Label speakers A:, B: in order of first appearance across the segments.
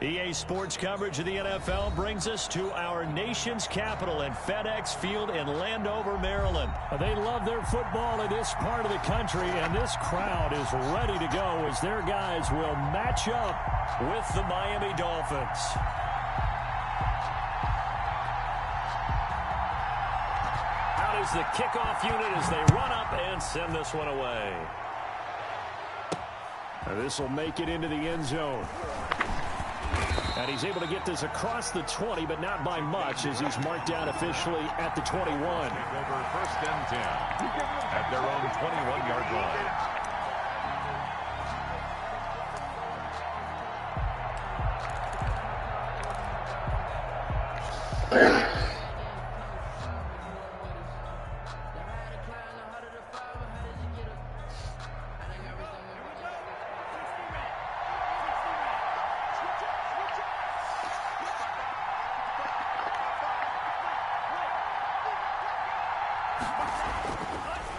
A: EA Sports coverage of the NFL brings us to our nation's capital at FedEx Field in Landover, Maryland.
B: They love their football in this part of the country, and this crowd is ready to go as their guys will match up
A: with the Miami Dolphins. Out is the kickoff unit as they run up and send this one away.
B: This will make it into the end zone. And he's able to get this across the 20, but not by much as he's marked down officially at the 21.
C: Over 1st and 10 at their own 21-yard line.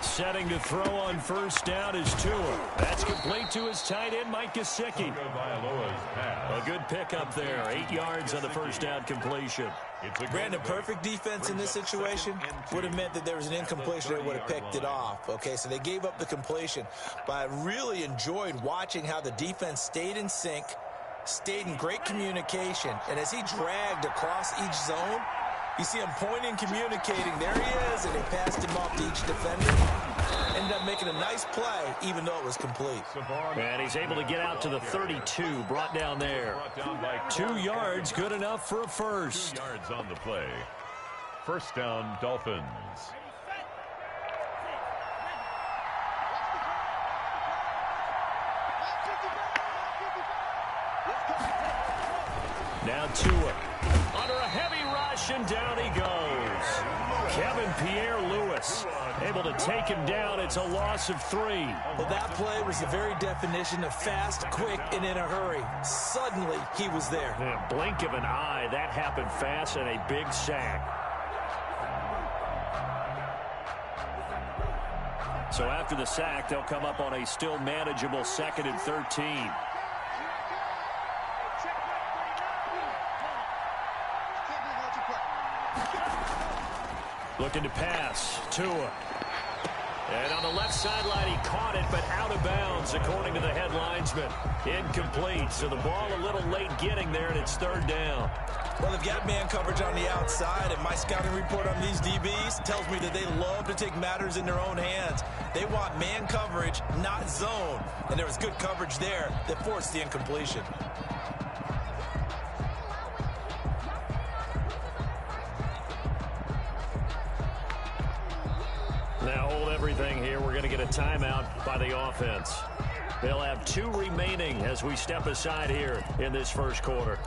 A: Setting to throw on 1st down is Tua. That's complete to his tight end, Mike Gesicki. A good pickup there. 8 yards on the 1st down completion.
D: Brandon, perfect defense in this situation would have meant that there was an incompletion that would have picked it off. Okay, so they gave up the completion. But I really enjoyed watching how the defense stayed in sync, stayed in great communication. And as he dragged across each zone, you see him pointing, communicating. There he is, and they passed him off to each defender. Ended up making a nice play, even though it was complete.
A: And he's able to get out to the 32, brought down there. 2 yards, good enough for a first.
C: 2 yards on the play. 1st down, Dolphins.
A: Now Tua. Under a heavy rush, and down he goes. Kevin Pierre-Louis able to take him down. It's a loss of 3.
D: Well, that play was the very definition of fast, quick, and in a hurry. Suddenly, he was there.
A: Yeah, blink of an eye. That happened fast, and a big sack. So after the sack, they'll come up on a still manageable 2nd and 13. Looking to pass. Tua. And on the left sideline, he caught it, but out of bounds, according to the head linesman. Incomplete. So the ball a little late getting there, and it's 3rd down.
D: Well, they've got man coverage on the outside, and my scouting report on these DBs tells me that they love to take matters in their own hands. They want man coverage, not zone. And there was good coverage there that forced the incompletion.
A: Now hold everything here. We're going to get a timeout by the offense. They'll have 2 remaining as we step aside here in this 1st quarter.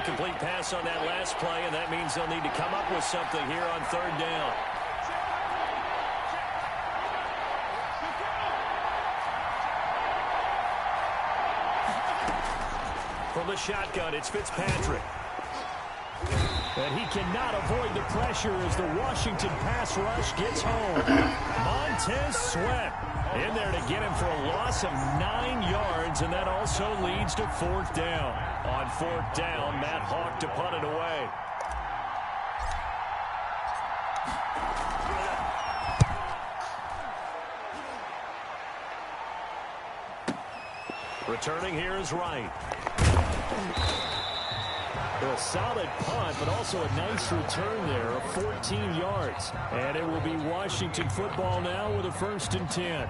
A: Incomplete pass on that last play, and that means they'll need to come up with something here on 3rd down. From the shotgun, it's Fitzpatrick.
B: And he cannot avoid the pressure as the Washington pass rush gets home.
A: Montez Sweat in there to get him for a loss of 9 yards, and that also leads to 4th down. On 4th down, Matt Hawk to punt it away. Returning here is Wright.
B: A solid punt, but also a nice return there of 14 yards. And it will be Washington football now with a 1st and 10.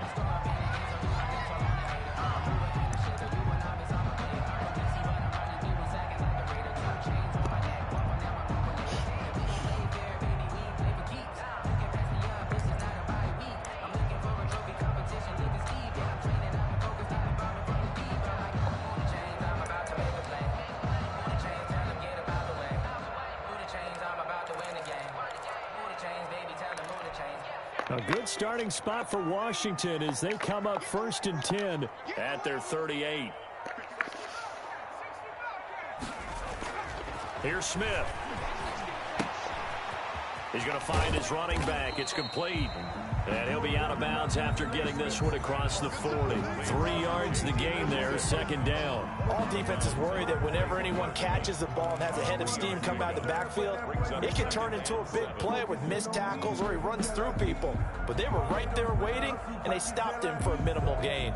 B: A good starting spot for Washington as they come up 1st and 10
A: at their 38. Here's Smith. He's going to find his running back. It's complete. And he'll be out of bounds after getting this one across the 40. 3 yards the gain there, 2nd down.
D: All defenses worry that whenever anyone catches the ball and has a head of steam come out of the backfield, it can turn into a big play with missed tackles or he runs through people. But they were right there waiting, and they stopped him for a minimal gain.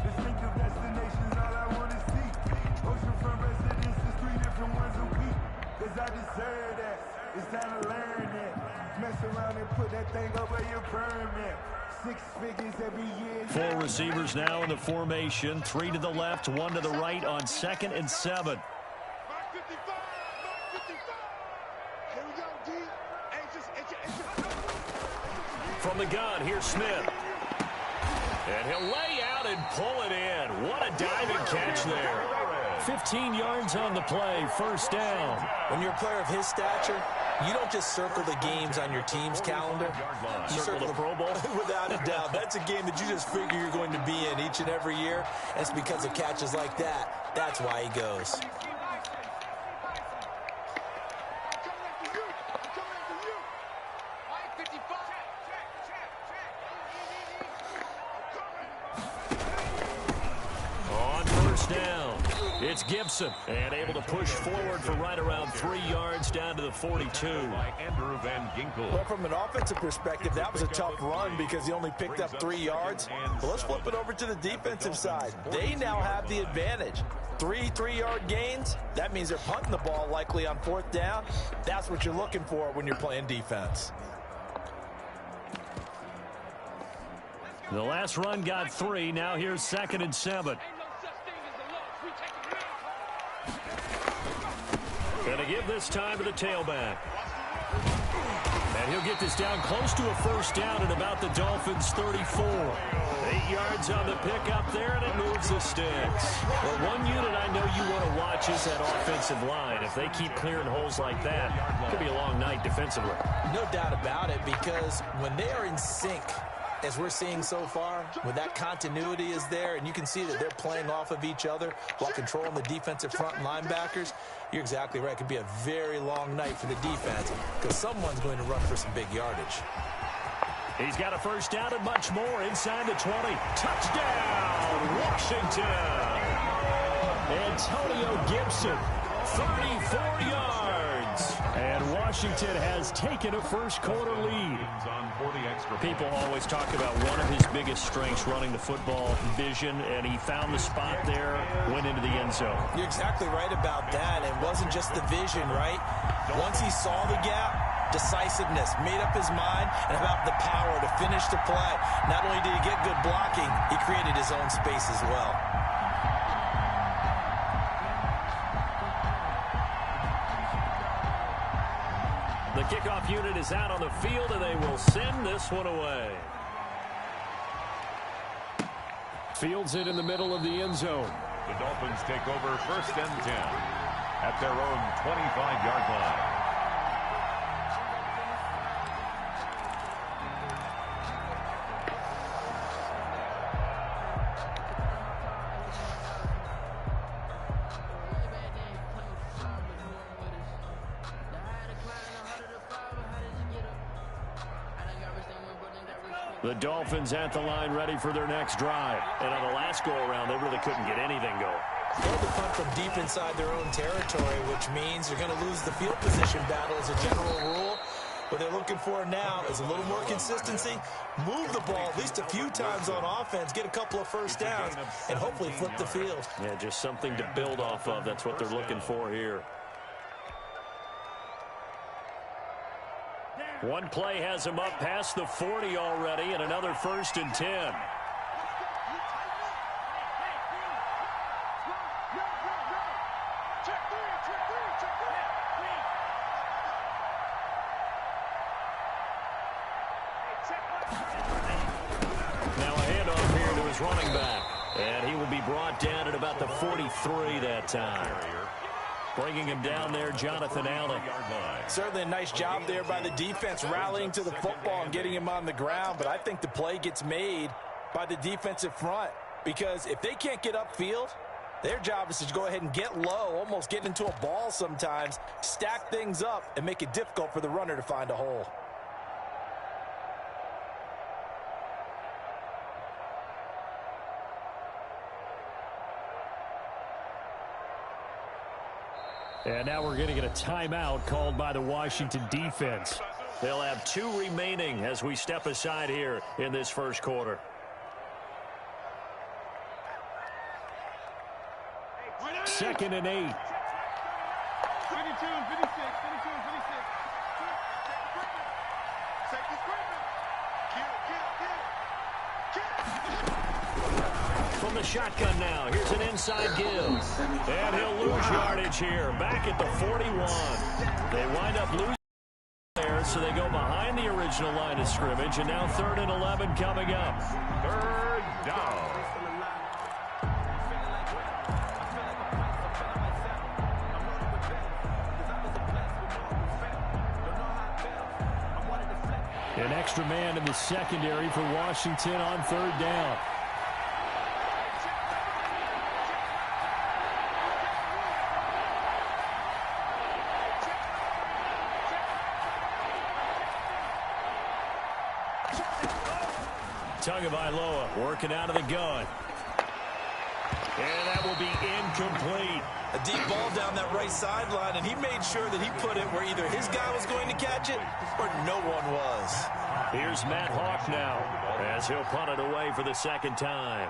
E: It's time to learn it. Mess around and put that thing over your permit. 6 figures every year.
B: 4 receivers now in the formation. 3 to the left, 1 to the right on 2nd and 7.
A: From the gun, here's Smith. And he'll lay out and pull it in. What a diving catch there.
B: 15 yards on the play, 1st down.
D: When you're a player of his stature, you don't just circle the games on your team's calendar. You circle the Pro Bowl. Without a doubt. That's a game that you just figure you're going to be in each and every year. And it's because of catches like that. That's why he goes.
A: On 1st down, it's Gibson. And able to push forward for right around 3 yards down to the 42.
D: Well, from an offensive perspective, that was a tough run because he only picked up 3 yards. But let's flip it over to the defensive side. They now have the advantage. 3 3-yard gains, that means they're punting the ball likely on 4th down. That's what you're looking for when you're playing defense.
B: The last run got 3. Now here's 2nd and 7.
A: Going to give this time to the tailback. And he'll get this down close to a 1st down at about the Dolphins' 34. 8 yards on the pickup there, and it moves the sticks. Well, one unit I know you want to watch is that offensive line. If they keep clearing holes like that, it could be a long night defensively.
D: No doubt about it, because when they are in sync, as we're seeing so far, when that continuity is there and you can see that they're playing off of each other while controlling the defensive front and linebackers, you're exactly right. It could be a very long night for the defense because someone's going to run for some big yardage.
B: He's got a 1st down and much more inside the 20. Touchdown, Washington. Antonio Gibson, 34 yards. And Washington has taken a 1st quarter lead.
A: People always talk about one of his biggest strengths, running the football, vision, and he found the spot there, went into the end zone.
D: You're exactly right about that. It wasn't just the vision, right? Once he saw the gap, decisiveness, made up his mind, and about the power to finish the play. Not only did he get good blocking, he created his own space as well.
A: The kickoff unit is out on the field, and they will send this one away.
B: Fields it in the middle of the end zone.
C: The Dolphins take over 1st and 10 at their own 25-yard line.
B: The Dolphins at the line ready for their next drive.
A: And on the last go-around, they really couldn't get anything going.
D: They'll be punt from deep inside their own territory, which means they're going to lose the field position battle as a general rule. What they're looking for now is a little more consistency, move the ball at least a few times on offense, get a couple of 1st downs, and hopefully flip the field.
A: Yeah, just something to build off of. That's what they're looking for here. One play has him up past the 40 already, and another 1st and 10. Now a handoff here to his running back. And he will be brought down at about the 43 that time.
B: Bringing him down there, Jonathan Allen.
D: Certainly a nice job there by the defense, rallying to the football and getting him on the ground. But I think the play gets made by the defensive front, because if they can't get upfield, their job is to go ahead and get low, almost get into a ball sometimes, stack things up, and make it difficult for the runner to find a hole.
B: And now we're going to get a timeout called by the Washington defense.
A: They'll have 2 remaining as we step aside here in this first quarter.
B: Second and 8.
A: From the shotgun now, here's an inside give. And he'll lose yardage here, back at the 41. They wind up losing there, so they go behind the original line of scrimmage, and now 3rd and 11 coming up.
C: 3rd down.
B: An extra man in the secondary for Washington on 3rd down. Tagovailoa working out of the gun.
A: And that will be incomplete.
D: A deep ball down that right sideline, and he made sure that he put it where either his guy was going to catch it or no one was.
A: Here's Matt Hawk now as he'll punt it away for the 2nd time.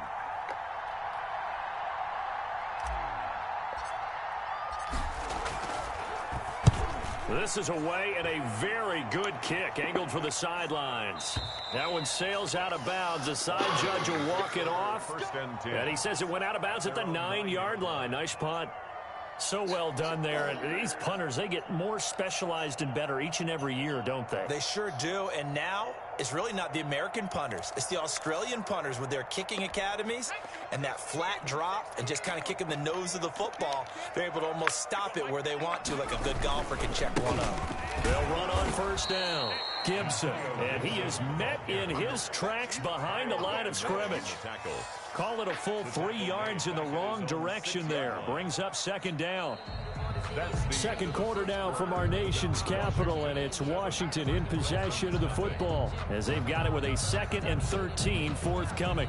A: This is away, and a very good kick angled for the sidelines. That one sails out of bounds. The side judge will walk it off.
C: 1st and 10.
A: And he says it went out of bounds at the 9-yard line. Nice punt.
B: So well done there. And these punters, they get more specialized and better each and every year, don't they?
D: They sure do. And now it's really not the American punters. It's the Australian punters with their kicking academies and that flat drop and just kind of kicking the nose of the football. They're able to almost stop it where they want to, like a good golfer can check one up.
A: They'll run on 1st down. Gibson, and he is met in his tracks behind the line of scrimmage. Call it a full 3 yards in the wrong direction there. Brings up 2nd down.
B: Second quarter now from our nation's capital, and it's Washington in possession of the football as they've got it with a 2nd and 13 forthcoming.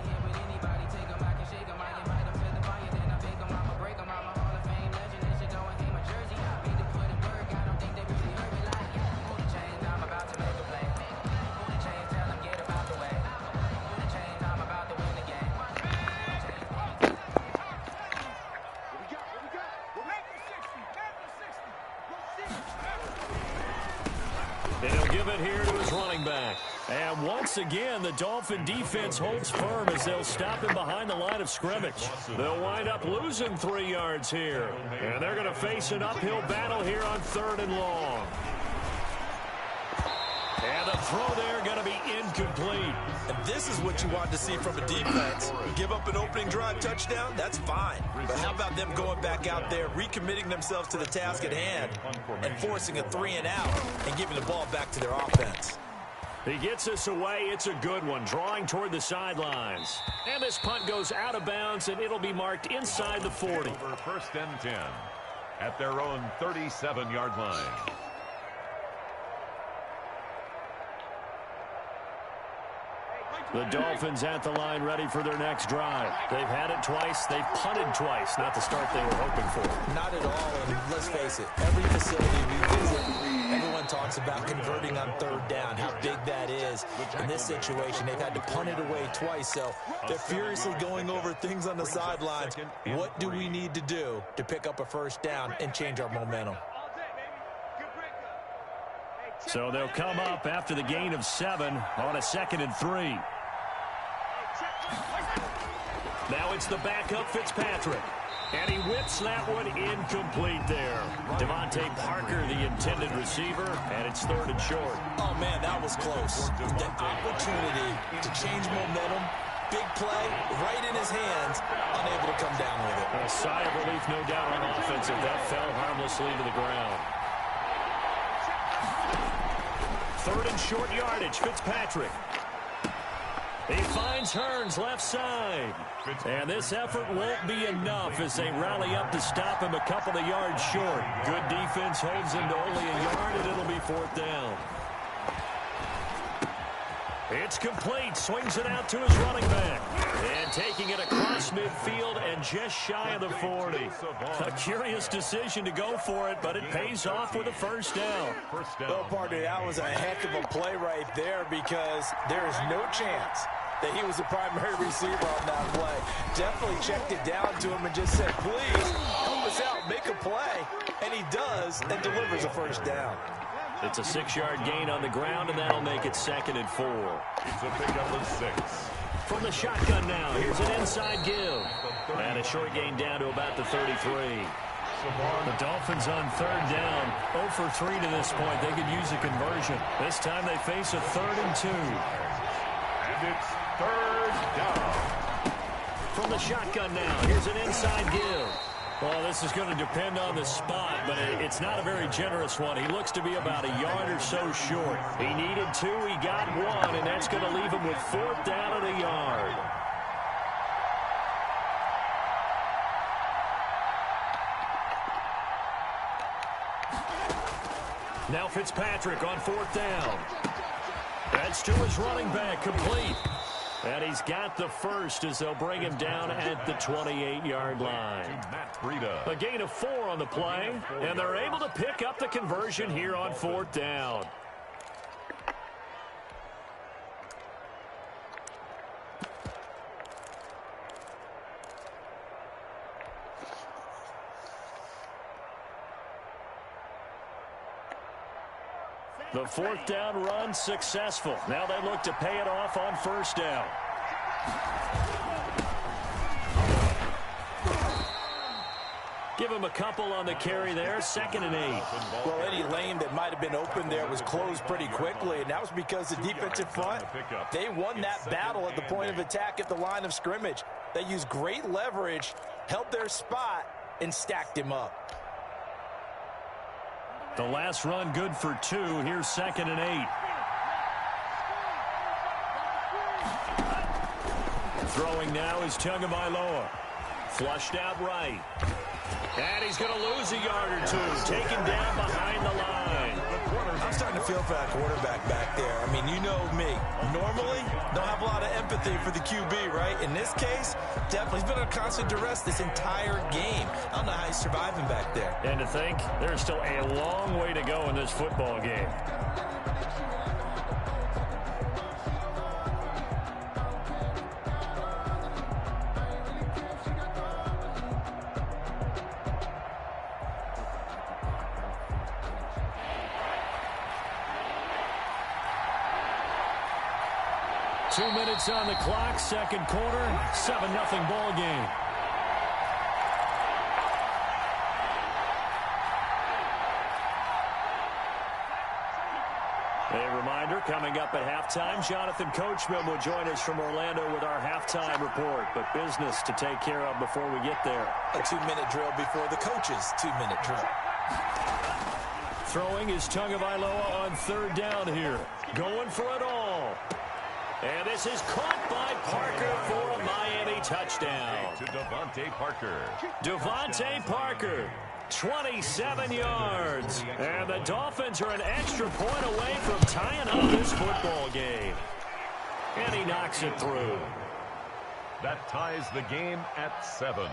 A: And he'll give it here to his running back. And once again, the Dolphin defense holds firm as they'll stop him behind the line of scrimmage. They'll wind up losing 3 yards here. And they're going to face an uphill battle here on 3rd and long. And the throw there going to be incomplete.
D: And this is what you want to see from a defense. Give up an opening drive touchdown, that's fine. But how about them going back out there, recommitting themselves to the task at hand, and forcing a 3 and out and giving the ball back to their offense.
A: He gets us away. It's a good one, drawing toward the sidelines. And this punt goes out of bounds, and it'll be marked inside the 40.
C: Over 1st and 10 at their own 37-yard line.
A: The Dolphins at the line, ready for their next drive. They've had it twice. They've punted twice. Not the start they were hoping for.
D: Not at all, and let's face it, every facility we visit, everyone talks about converting on 3rd down, how big that is. In this situation, they've had to punt it away twice, so they're furiously going over things on the sidelines. What do we need to do to pick up a 1st down and change our momentum?
B: So they'll come up after the gain of 7 on a 2nd and 3.
A: Now it's the backup Fitzpatrick. And he whips that one incomplete there. Devontae Parker, the intended receiver, and it's 3rd and short.
D: Oh, man, that was close. The opportunity to change momentum big play right in his hands, unable to come down with it.
B: A sigh of relief, no doubt, on offense if that fell harmlessly to the ground. 3rd and short yardage, Fitzpatrick. He finds Hearns left side. And this effort won't be enough as they rally up to stop him a couple of yards short. Good defense holds him to only a yard, and it'll be 4th down. It's complete. Swings it out to his running back. And taking it across midfield and just shy of the 40. A curious decision to go for it, but it pays off with a 1st down.
D: Well, partner, that was a heck of a play right there because there is no chance that he was the primary receiver on that play. Definitely checked it down to him and just said, please, help us out, make a play. And he does and delivers a 1st down.
B: It's a 6-yard gain on the ground, and that'll make it 2nd and 4.
C: It's a pickup of 6.
B: From the shotgun now, here's an inside give. And a short gain down to about the 33. The Dolphins on 3rd down. 0 for 3 to this point. They could use a conversion. This time they face a 3rd and 2.
C: And it's 3rd down.
B: From the shotgun now, here's an inside give. Well, this is going to depend on the spot, but it's not a very generous one. He looks to be about a yard or so short. He needed 2, he got 1, and that's going to leave him with 4th down and a yard. Now Fitzpatrick on 4th down. That's to his running back, complete. And he's got the 1st as they'll bring him down at the 28-yard line. A gain of 4 on the play, and they're able to pick up the conversion here on 4th down. The 4th down run successful. Now they look to pay it off on 1st down. Give him a couple on the carry there. 2nd and 8.
D: Well, any lane that might have been open there was closed pretty quickly, and that was because the defensive front, they won that battle at the point of attack at the line of scrimmage. They used great leverage, held their spot, and stacked him up.
B: The last run good for 2. Here's 2nd and 8. Throwing now is Tagovailoa. Flushed out right. And he's going to lose a yard or 2. Taken down behind the line.
D: I'm starting to feel for that quarterback back there. I mean, you know me. Normally, don't have a lot of empathy for the QB, right? In this case, definitely he's been under constant duress this entire game. I don't know how he's surviving back there.
B: And to think, there's still a long way to go in this football game. Two minutes on the clock, 2nd quarter, 7-0 ball game. A reminder, coming up at halftime, Jonathan Coachman will join us from Orlando with our halftime report. But business to take care of before we get there.
D: A 2-minute drill before the coach's 2-minute drill.
B: Throwing is Tagovailoa on 3rd down here. Going for it all. And this is caught by Parker for a Miami touchdown.
C: To Devontae Parker.
B: Devontae Parker, 27 yards. And the Dolphins are an extra point away from tying up this football game. And he knocks it through.
C: That ties the game at 7.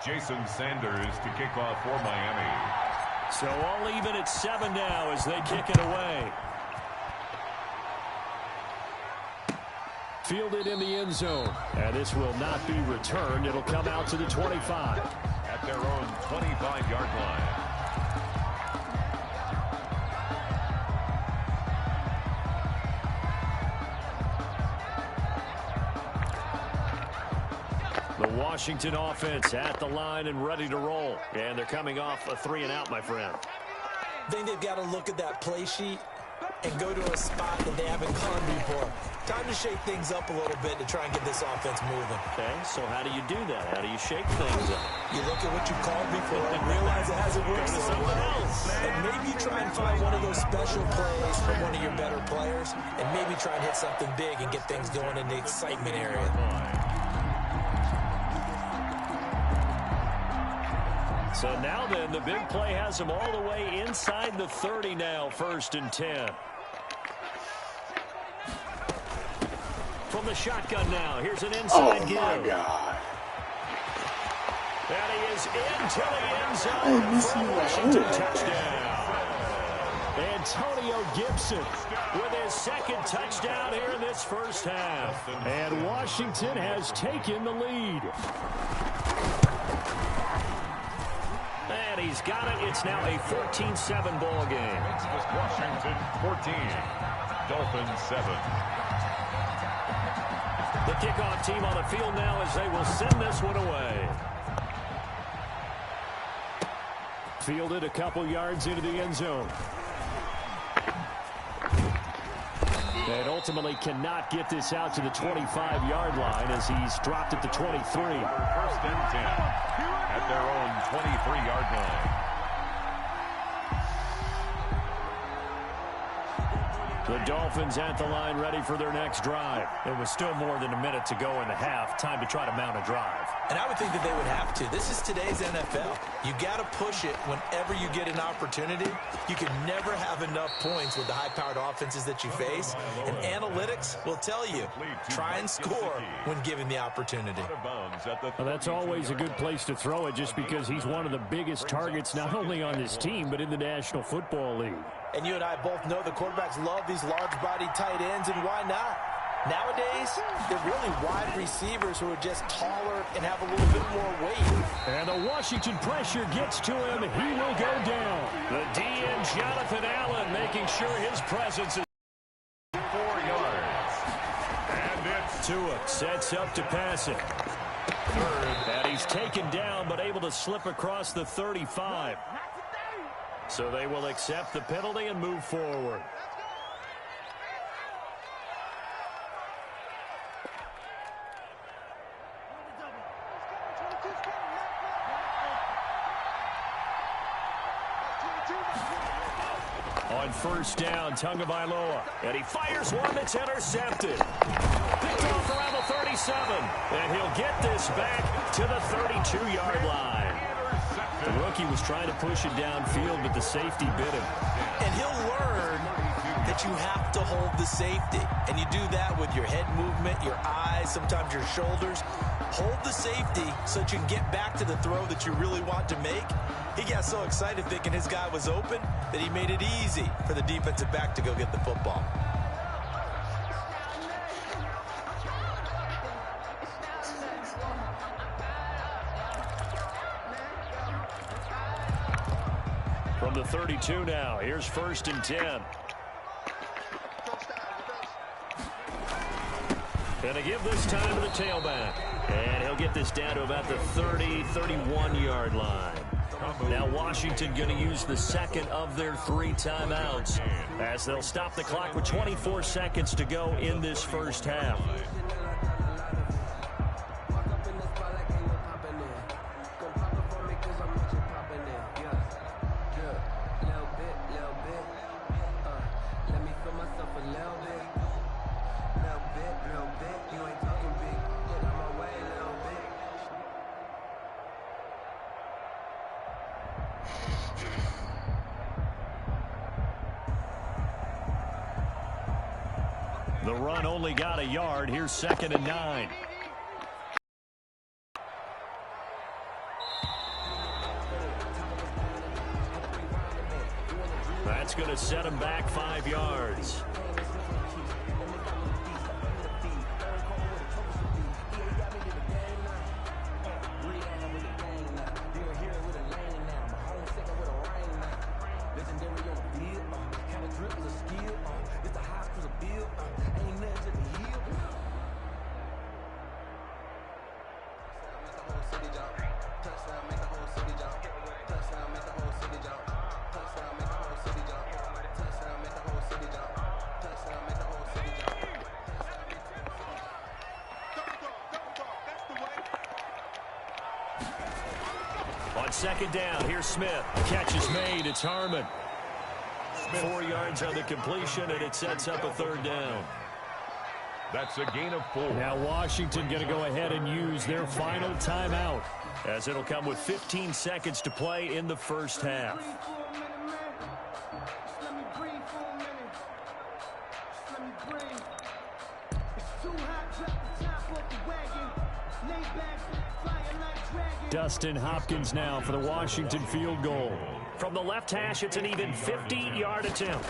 C: Jason Sanders to kick off for Miami.
B: So all even at 7 now as they kick it away. Fielded in the end zone. And this will not be returned. It'll come out to the 25.
C: At their own 25-yard line.
B: The Washington offense at the line and ready to roll. And they're coming off a 3-and-out, my friend.
D: I think they've got to look at that play sheet and go to a spot that they haven't gone before. Time to shake things up a little bit to try and get this offense moving.
A: Okay, so how do you do that? How do you shake things up?
D: You look at what you called before and realize it hasn't worked so well. And maybe you try and find one of those special plays from one of your better players, and maybe try and hit something big and get things going in the excitement area.
A: So now then, the big play has them all the way inside the 30 now, 1st and 10. From the shotgun now, here's an inside give.
B: Oh, my God.
A: And he is into the end zone for a Washington touchdown. Antonio Gibson with his 2nd touchdown here in this first half. And Washington has taken the lead. And he's got it. It's now a 14-7 ball game.
C: Washington 14, Dolphins 7.
A: The kickoff team on the field now as they will send this one away. Fielded a couple yards into the end zone. And ultimately cannot get this out to the 25-yard line as he's dropped at the 23.
C: 1st and 10 at their own 23-yard line.
A: The Dolphins at the line ready for their next drive. It was still more than a minute to go in the half. Time to try to mount a drive.
D: And I would think that they would have to. This is today's NFL. You got to push it whenever you get an opportunity. You can never have enough points with the high-powered offenses that you face. And analytics will tell you, try and score when given the opportunity.
A: Well, that's always a good place to throw it just because he's one of the biggest targets not only on this team but in the National Football League.
D: And you and I both know the quarterbacks love these large-bodied tight ends, and why not? Nowadays, they're really wide receivers who are just taller and have a little bit more weight.
A: And the Washington pressure gets to him. He will go down. The DN, Jonathan Allen, making sure his presence is
C: 4 yards. And it's
A: Tua sets up to pass it. 3rd, and he's taken down but able to slip across the 35. So they will accept the penalty and move forward. On 1st down, Tagovailoa, and he fires one that's intercepted. Picked off around the 37, and he'll get this back to the 32-yard line. The rookie was trying to push it downfield, but the safety bit him.
D: And he'll learn that you have to hold the safety. And you do that with your head movement, your eyes, sometimes your shoulders. Hold the safety so that you can get back to the throw that you really want to make. He got so excited thinking his guy was open that he made it easy for the defensive back to go get the football.
A: From the 32 now, here's 1st and 10. And they give this time to the tailback. And he'll get this down to about the 30, 31-yard line. Now Washington going to use the 2nd of their 3 timeouts as they'll stop the clock with 24 seconds to go in this first half. The run only got a yard. Here's 2nd and 9. That's going to set him back 5 yards. On second down, here's Smith. Catch is made. It's Harmon. 4 yards on the completion, and it sets up a third down.
C: That's a gain of 4.
A: Now Washington going to go ahead and use their final timeout, as it'll come with 15 seconds to play in the first half. Dustin Hopkins now for the Washington field goal. From the left hash, it's an even 50-yard attempt.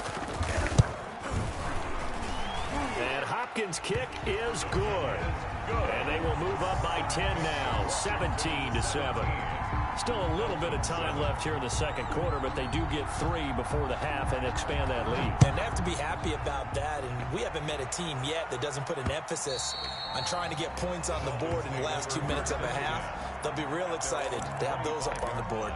A: And Hopkins' kick is good. And they will move up by 10 now, 17-7. Still a little bit of time left here in the second quarter, but they do get 3 before the half and expand that lead.
D: And they have to be happy about that. And we haven't met a team yet that doesn't put an emphasis on trying to get points on the board in the last 2 minutes of a half. They'll be real excited to have those up on the board.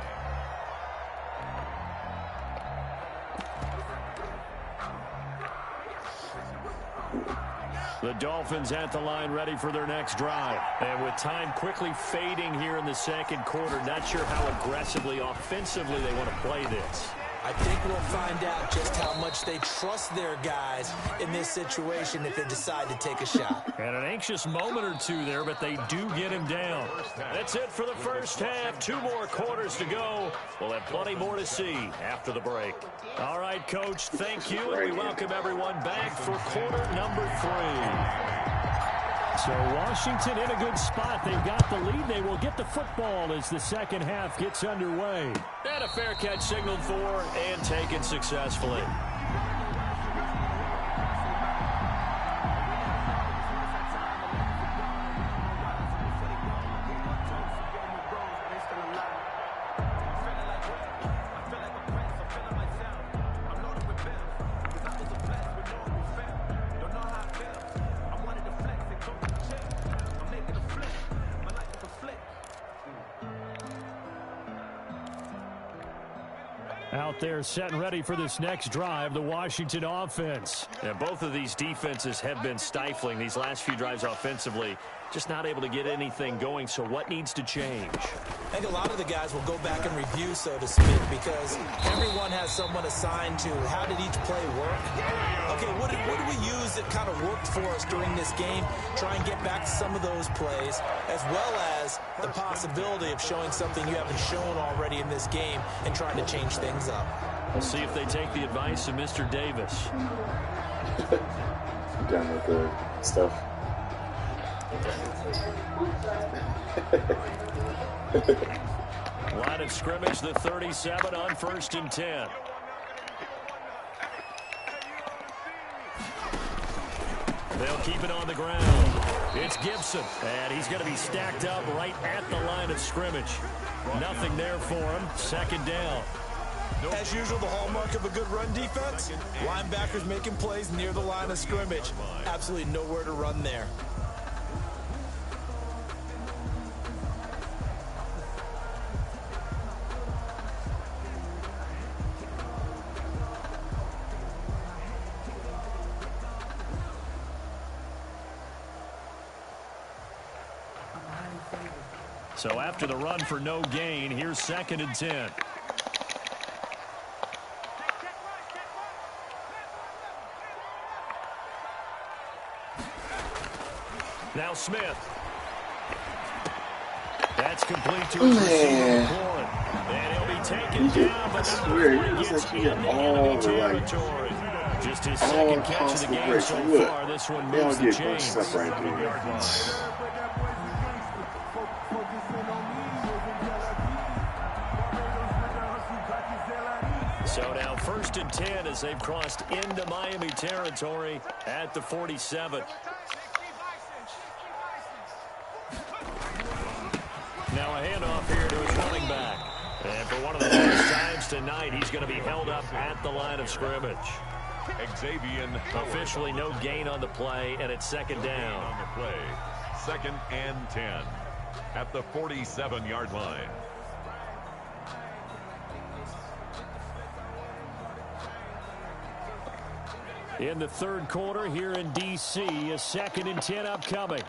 A: The Dolphins at the line ready for their next drive. And with time quickly fading here in the second quarter, not sure how aggressively, offensively they want to play this.
D: I think we'll find out just how much they trust their guys in this situation if they decide to take a shot.
A: And an anxious moment or two there, but they do get him down. That's it for the first half. 2 more quarters to go. We'll have plenty more to see after the break. All right, Coach, thank you, and we welcome everyone back for quarter number 3. So Washington in a good spot. They've got the lead. They will get the football as the second half gets underway. And a fair catch signaled for and taken successfully. Out there set and ready for this next drive, the Washington offense. And both of these defenses have been stifling these last few drives offensively. Just not able to get anything going, so what needs to change?
D: I think a lot of the guys will go back and review, so to speak, because everyone has someone assigned to how did each play work. Okay, what did we use that kind of worked for us during this game? Try and get back to some of those plays, as well as the possibility of showing something you haven't shown already in this game and trying to change things up.
A: We'll see if they take the advice of Mr. Davis.
F: Done with the stuff.
A: Line of scrimmage, the 37 on 1st and 10. They'll keep it on the ground. It's Gibson, and he's going to be stacked up right at the line of scrimmage. Nothing there for him. Second down.
D: As usual, the hallmark of a good run defense, linebackers making plays near the line of scrimmage. Absolutely nowhere to run there.
A: So after the run for no gain, here's 2nd and 10. Now Smith. That's complete to his receiver, Warren. And he'll be taken down, but not before he gets into enemy territory. Just his second catch of the game so far. This one moves the chains. So now 1st and 10 as they've crossed into Miami territory at the 47. Now a handoff here to his running back. And for one of the first times tonight, he's going to be held up at the line of scrimmage.
C: Xavier.
A: Officially no gain on the play, and it's 2nd down.
C: On the play, 2nd and 10 at the 47-yard line.
A: In the third quarter here in D.C., a 2nd and 10 upcoming.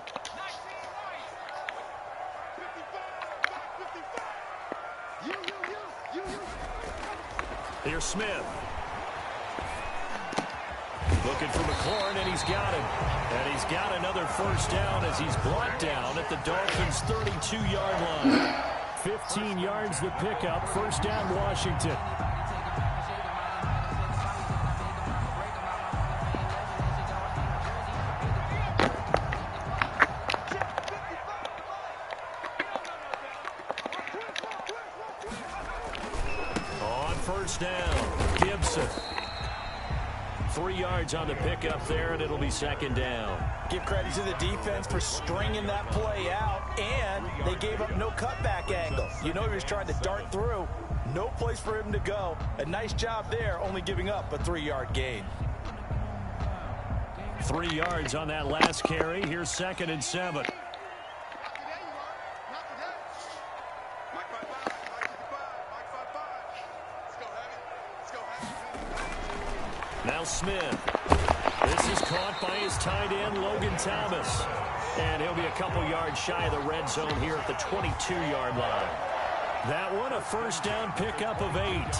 A: Here's Smith. Looking for McLaurin, and he's got him. And he's got another first down as he's brought down at the Dolphins' 32-yard line. 15 yards the pickup. First down, Washington. On first down, Gibson. 3 yards on the pickup there, and it'll be second down.
D: Give credit to the defense for stringing that play out, and they gave up no cutback angle. You know he was trying to dart through. No place for him to go. A nice job there, only giving up a 3-yard gain.
A: 3 yards on that last carry. Here's 2nd and 7. Now Smith. This is caught by his tight end, Logan Thomas. And he'll be a couple yards shy of the red zone here at the 22-yard line. That one, a first down pickup of 8.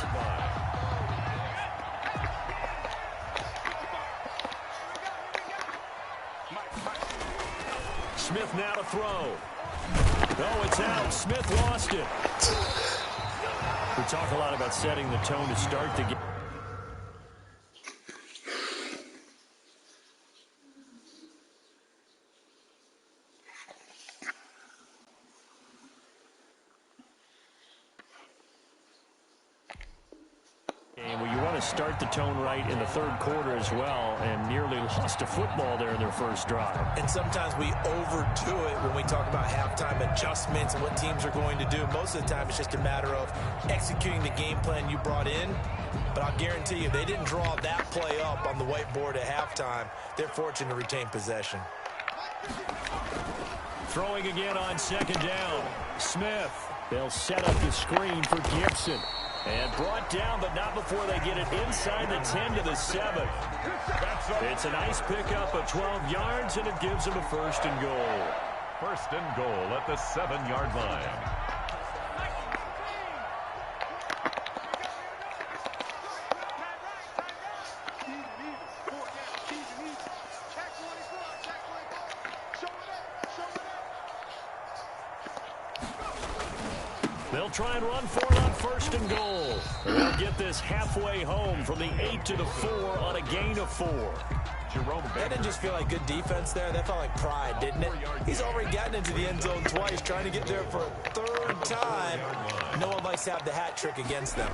A: Smith now to throw. Oh, it's out. Smith lost it. We talk a lot about setting the tone to start the game. Start the tone right in the third quarter as well, and nearly lost a football there in their first drive.
D: And sometimes we overdo it when we talk about halftime adjustments and what teams are going to do. Most of the time it's just a matter of executing the game plan you brought in. But I'll guarantee you, they didn't draw that play up on the whiteboard at halftime. They're fortunate to retain possession.
A: Throwing again on second down. Smith. They'll set up the screen for Gibson. And brought down, but not before they get it inside the 10 to the 7. It's a nice pickup of 12 yards, and it gives them a first and goal.
C: First and goal at the 7-yard line.
A: They'll try and run for it on first and goal. They'll get this halfway home from the 8 to the 4 on a gain of 4.
D: That didn't just feel like good defense there. That felt like pride, didn't it? He's already gotten into the end zone twice, trying to get there for a third time. No one likes to have the hat trick against them.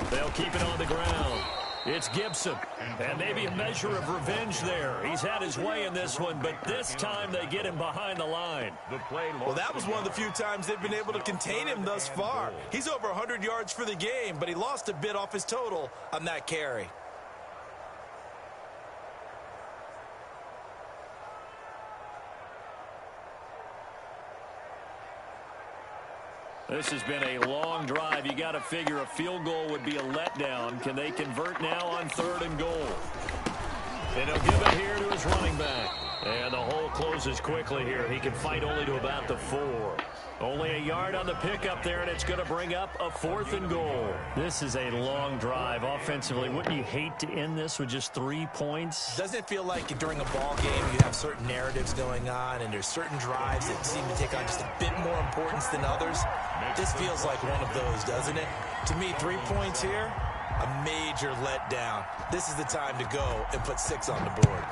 A: They'll keep it on the ground. It's Gibson, and maybe a measure of revenge there. He's had his way in this one, but this time they get him behind the line.
D: Well, that was one of the few times they've been able to contain him thus far. He's over 100 yards for the game, but he lost a bit off his total on that carry.
A: This has been a long drive. You got to figure a field goal would be a letdown. Can they convert now on third and goal? And he'll give it here to his running back. And the hole closes quickly here. He can fight only to about the 4. Only a yard on the pickup there, and it's going to bring up a 4th and goal. This is a long drive offensively. Wouldn't you hate to end this with just 3 points?
D: Doesn't it feel like during a ball game you have certain narratives going on, and there's certain drives that seem to take on just a bit more importance than others? This feels like one of those, doesn't it? To me, 3 points here, a major letdown. This is the time to go and put 6 on the board.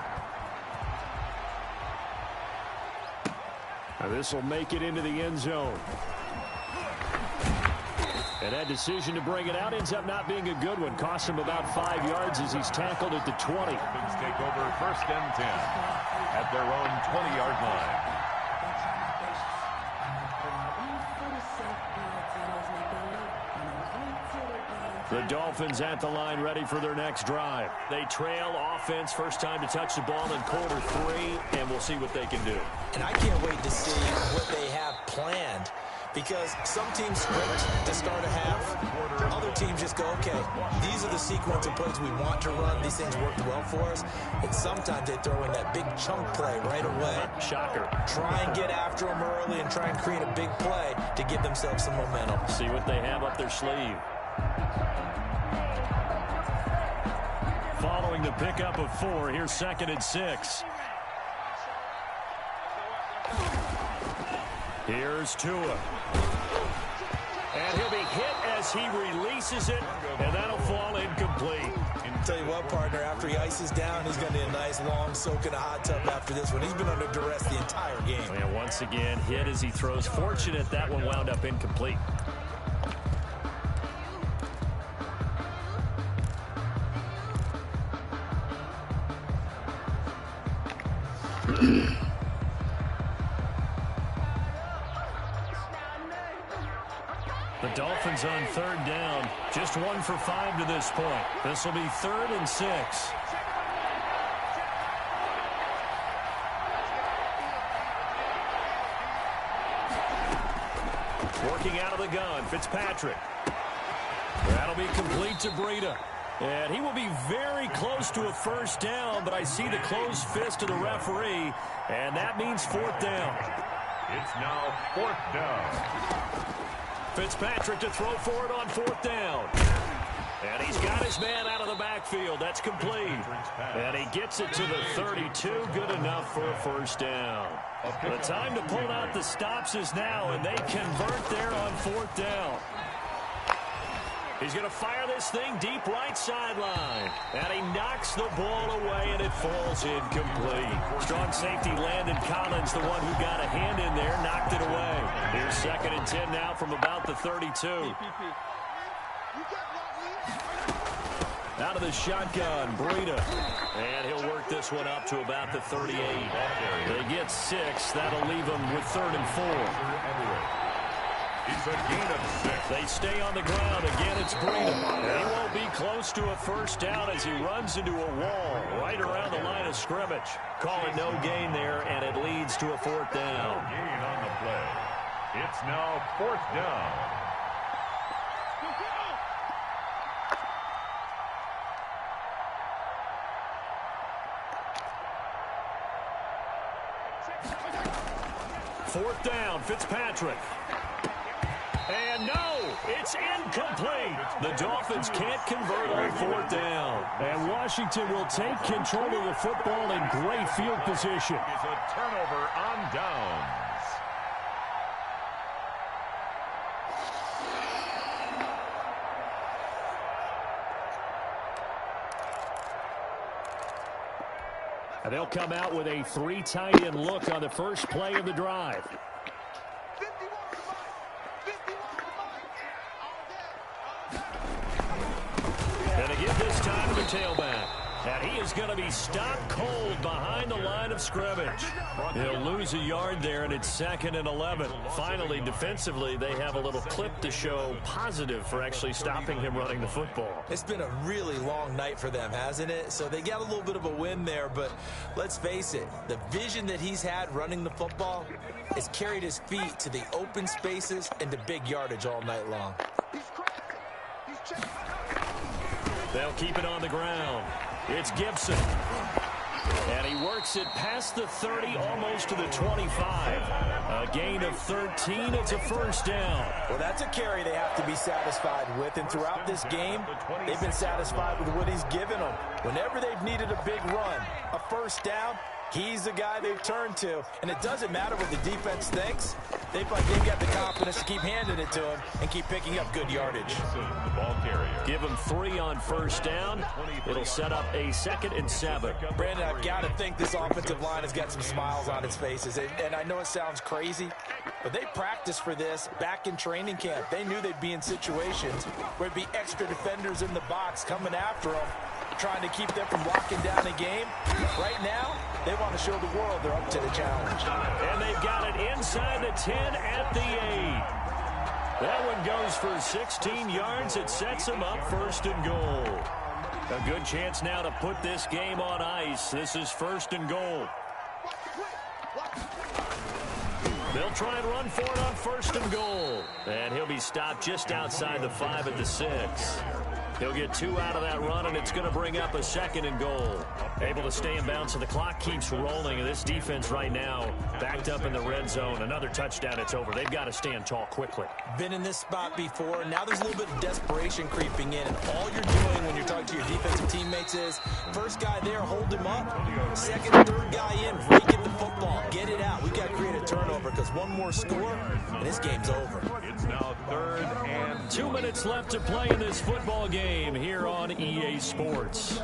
A: Now this will make it into the end zone. And that decision to bring it out ends up not being a good one. Costs him about 5 yards as he's tackled at the 20.
C: Take over first and 10 at their own 20-yard line.
A: The Dolphins at the line ready for their next drive. They trail offense, first time to touch the ball in quarter 3, and we'll see what they can do.
D: And I can't wait to see what they have planned, because some teams sprint to start a half. Other teams just go, okay, these are the sequence of plays we want to run. These things worked well for us. And sometimes they throw in that big chunk play right away.
A: Shocker. Try
D: and get after them early and try and create a big play to give themselves some momentum.
A: See what they have up their sleeve. Following the pickup of 4, here's 2nd and 6. Here's Tua. And he'll be hit as he releases it, and that'll fall incomplete.
D: I'll tell you what, partner, after he ices down, he's going to need a nice long soak in a hot tub after this one. He's been under duress the entire game.
A: And once again, hit as he throws. Fortunate that one wound up incomplete. The Dolphins on 3rd down. Just 1 for 5 to this point. This will be 3rd and 6. Working out of the gun, Fitzpatrick. That'll be complete to Breida. And he will be very close to a 1st down, but I see the closed fist of the referee, and that means 4th down.
C: It's now 4th down.
A: Fitzpatrick to throw for it on 4th down. And he's got his man out of the backfield. That's complete. And he gets it to the 32. Good enough for a 1st down. The time to pull out the stops is now, and they convert there on 4th down. He's going to fire this thing deep right sideline. And he knocks the ball away, and it falls incomplete. Strong safety Landon Collins, the one who got a hand in there, knocked it away. Here's 2nd and 10 now from about the 32. Out of the shotgun, Breida. And he'll work this one up to about the 38. They get 6. That'll leave them with 3rd and 4.
C: It's a gain of 6.
A: They stay on the ground. Again, it's Breida. He won't be close to a 1st down as he runs into a wall right around the line of scrimmage. Call it no gain there, and it leads to a 4th down.
C: No gain on the play. It's now 4th down.
A: Fourth down, Fitzpatrick. And no, it's incomplete. The Dolphins can't convert on 4th down. And Washington will take control of the football in great field position.
C: It's a turnover on downs.
A: And they'll come out with a 3 tight end look on the first play of the drive. And again this time to the tailback. And he is going to be stopped cold behind the line of scrimmage. He'll lose a yard there, and it's 2nd and 11. Finally, defensively, they have a little clip to show positive for actually stopping him running the football.
D: It's been a really long night for them, hasn't it? So they got a little bit of a win there, but let's face it, the vision that he's had running the football has carried his feet to the open spaces and to big yardage all night long.
A: They'll keep it on the ground. It's Gibson. And he works it past the 30, almost to the 25. A gain of 13. It's a 1st down.
D: Well, that's a carry they have to be satisfied with. And throughout this game, they've been satisfied with what he's given them. Whenever they've needed a big run, a 1st down, he's the guy they've turned to. And it doesn't matter what the defense thinks. They've got the confidence to keep handing it to him and keep picking up good yardage.
C: The ball carrier.
A: Give him 3 on 1st down. It'll set up a 2nd and 7.
D: Brandon, I've got to think this offensive line has got some smiles on its faces. And I know it sounds crazy, but they practiced for this back in training camp. They knew they'd be in situations where there'd be extra defenders in the box coming after them, trying to keep them from locking down the game. Right now, they want to show the world they're up to the challenge.
A: And they've got it inside the 10 at the 8. That one goes for 16 yards. It sets them up 1st and goal. A good chance now to put this game on ice. This is 1st and goal. They'll They'll try and run for it on 1st and goal. And he'll be stopped just outside the 5 at the 6. He'll get 2 out of that run, and it's going to bring up a 2nd and goal. Able to stay in bounds, so the clock keeps rolling. And this defense right now backed up in the red zone. Another touchdown, it's over. They've got to stand tall quickly.
D: Been in this spot before. Now there's a little bit of desperation creeping in. And all you're doing when you're talking to your defensive teammates is, first guy there, hold him up. Second, third guy in, rake at the football. Get it out. We've got to create a turnover because one more score, and this game's over.
C: It's now 3rd and
A: 2 minutes left to play in this football game here on EA Sports.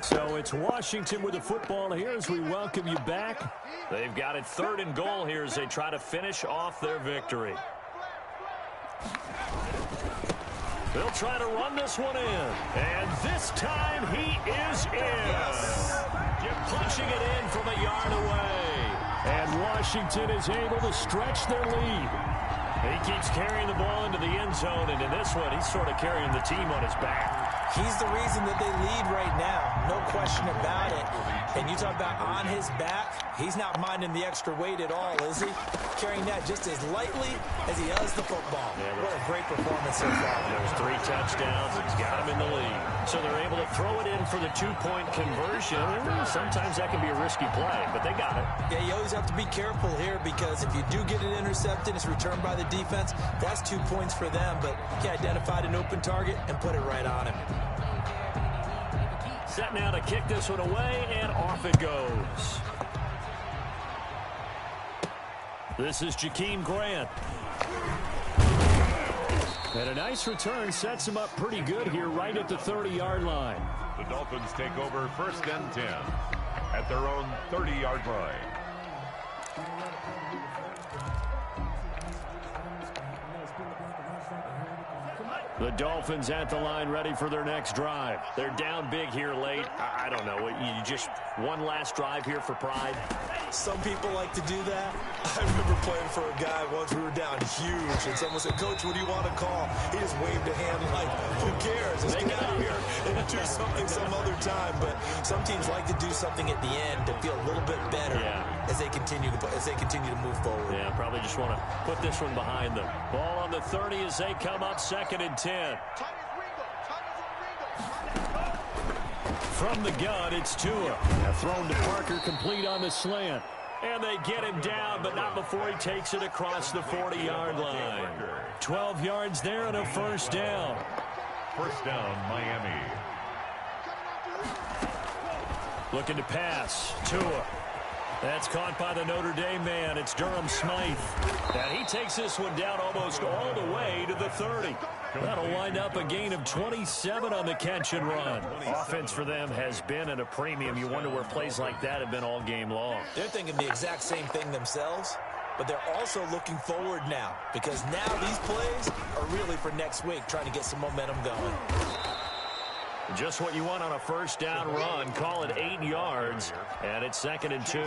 A: So it's Washington with the football here as we welcome you back. They've got it 3rd and goal here as they try to finish off their victory. They'll try to run this one in. And this time he is in. Punching it in from a yard away. And Washington is able to stretch their lead. He keeps carrying the ball into the end zone, and in this one, he's sort of carrying the team on his back.
D: He's the reason that they lead right now. No question about it. And you talk about on his back, he's not minding the extra weight at all, is he? Carrying that just as lightly as he does the football. Yeah, what a great performance so far.
A: There's 3 touchdowns. It's got him in the lead. So they're able to throw it in for the 2-point conversion. Sometimes that can be a risky play, but they got it.
D: Yeah, you always have to be careful here because if you do get it intercepted, it's returned by the defense. That's 2 points for them, but he identified an open target and put it right on him.
A: Set now to kick this one away, and off it goes. This is Jakeem Grant. And a nice return sets him up pretty good here right at the 30-yard line.
C: the Dolphins take over 1st and 10 at their own 30-yard line.
A: The Dolphins at the line ready for their next drive. They're down big here late. I don't know. You just one last drive here for pride?
D: Some people like to do that. I remember playing for a guy once. We were down huge, and someone said, "Coach, what do you want to call?" He just waved a hand like, who cares? Let's get out of here and do something some other time. But some teams like to do something at the end to feel a little bit better as they continue to move forward.
A: Yeah, probably just want to put this one behind them. Ball on the 30 as they come up 2nd and 10. From the gun, it's Tua. Thrown to Parker, complete on the slant. And they get him down, but not before he takes it across the 40-yard line. 12 yards there and a first down.
C: First down, Miami.
A: Looking to pass. Tua. That's caught by the Notre Dame man. It's Durham Smythe. And he takes this one down almost all the way to the 30. That'll wind up a gain of 27 on the catch and run. Offense for them has been at a premium. You wonder where plays like that have been all game long.
D: They're thinking the exact same thing themselves, but they're also looking forward now because now these plays are really for next week, trying to get some momentum going.
A: Just what you want on a first down run. Call it 8 yards, and it's 2nd and 2.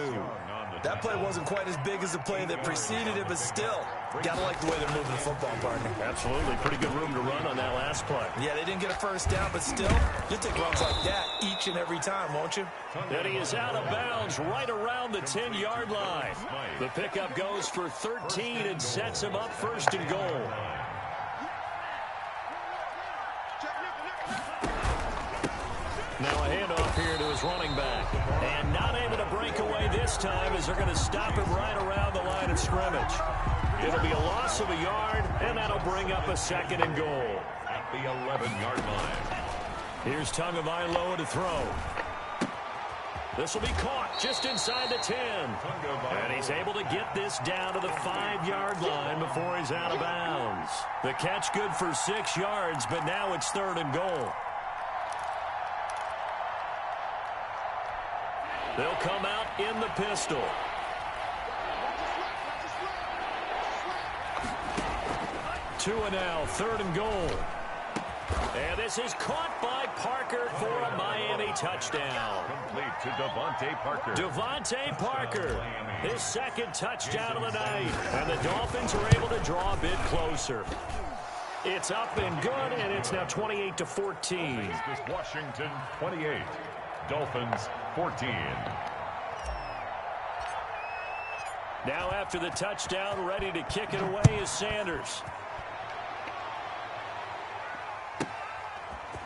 D: That play wasn't quite as big as the play that preceded it, but still, gotta like the way they're moving the football, partner.
A: Absolutely. Pretty good room to run on that last play.
D: Yeah, they didn't get a first down, but still, you'll take runs like that each and every time, won't you?
A: And he is out of bounds right around the 10-yard line. The pickup goes for 13 and sets him up 1st and goal. Now a handoff here to his running back. And not able to break away this time as they're going to stop him right around the line of scrimmage. It'll be a loss of a yard, and that'll bring up a 2nd and goal.
C: At the 11-yard line.
A: Here's Tagovailoa to throw. This will be caught just inside the 10. And he's able to get this down to the 5-yard line before he's out of bounds. The catch good for 6 yards, but now it's 3rd and goal. They'll come out in the pistol. Tua now, 3rd and goal. And this is caught by Parker for a Miami touchdown.
C: Complete to Devontae Parker.
A: Devontae Parker, his 2nd touchdown of the night. And the Dolphins are able to draw a bit closer. It's up and good, and it's now 28-14.
C: This is Washington 28, Dolphins 14.
A: Now after the touchdown, ready to kick it away is Sanders.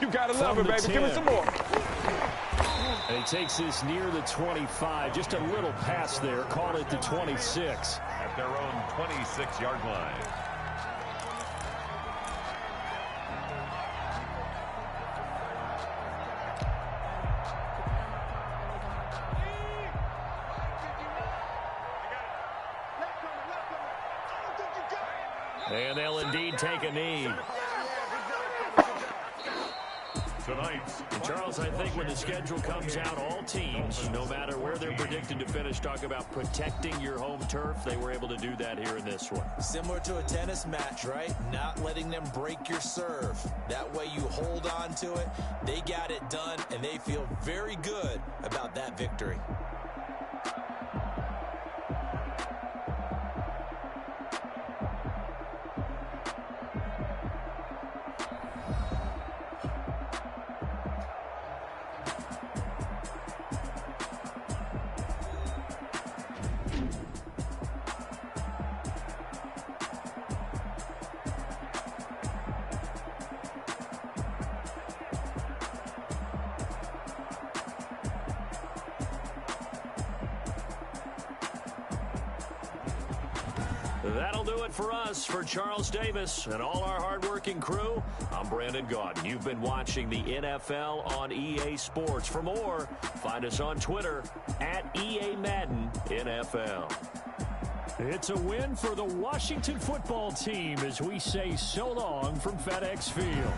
F: You gotta love it, baby. Give me some more.
A: And he takes this near the 25. Just a little pass there. Call it the 26.
C: At their own 26-yard line.
A: And they'll indeed take a knee.
C: Tonight,
A: And Charles, I think when the schedule comes out, all teams, no matter where they're predicted to finish, talk about protecting your home turf. They were able to do that here in this one.
D: Similar to a tennis match, right? Not letting them break your serve. That way you hold on to it. They got it done, and they feel very good about that victory.
A: That'll do it for us. For Charles Davis and all our hardworking crew, I'm Brandon Gaudin. You've been watching the NFL on EA Sports. For more, find us on Twitter at EA Madden NFL. It's a win for the Washington football team as we say so long from FedEx Field.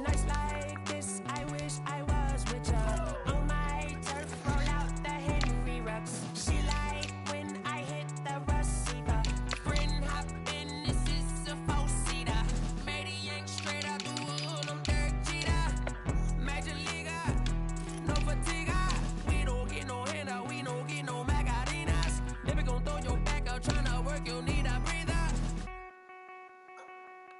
G: Nights like this, I wish I was with ya. On my turf, roll out the Henry rocks. She like when I hit the receiver. Friend hop in, this is a four-seater. Maniac straight out the wood, I'm Derek Jeter. Major leaguer, no fatigue. We don't get no handout, we don't get no Macarinas. Never gon' throw your back out, tryna work, you need a breather.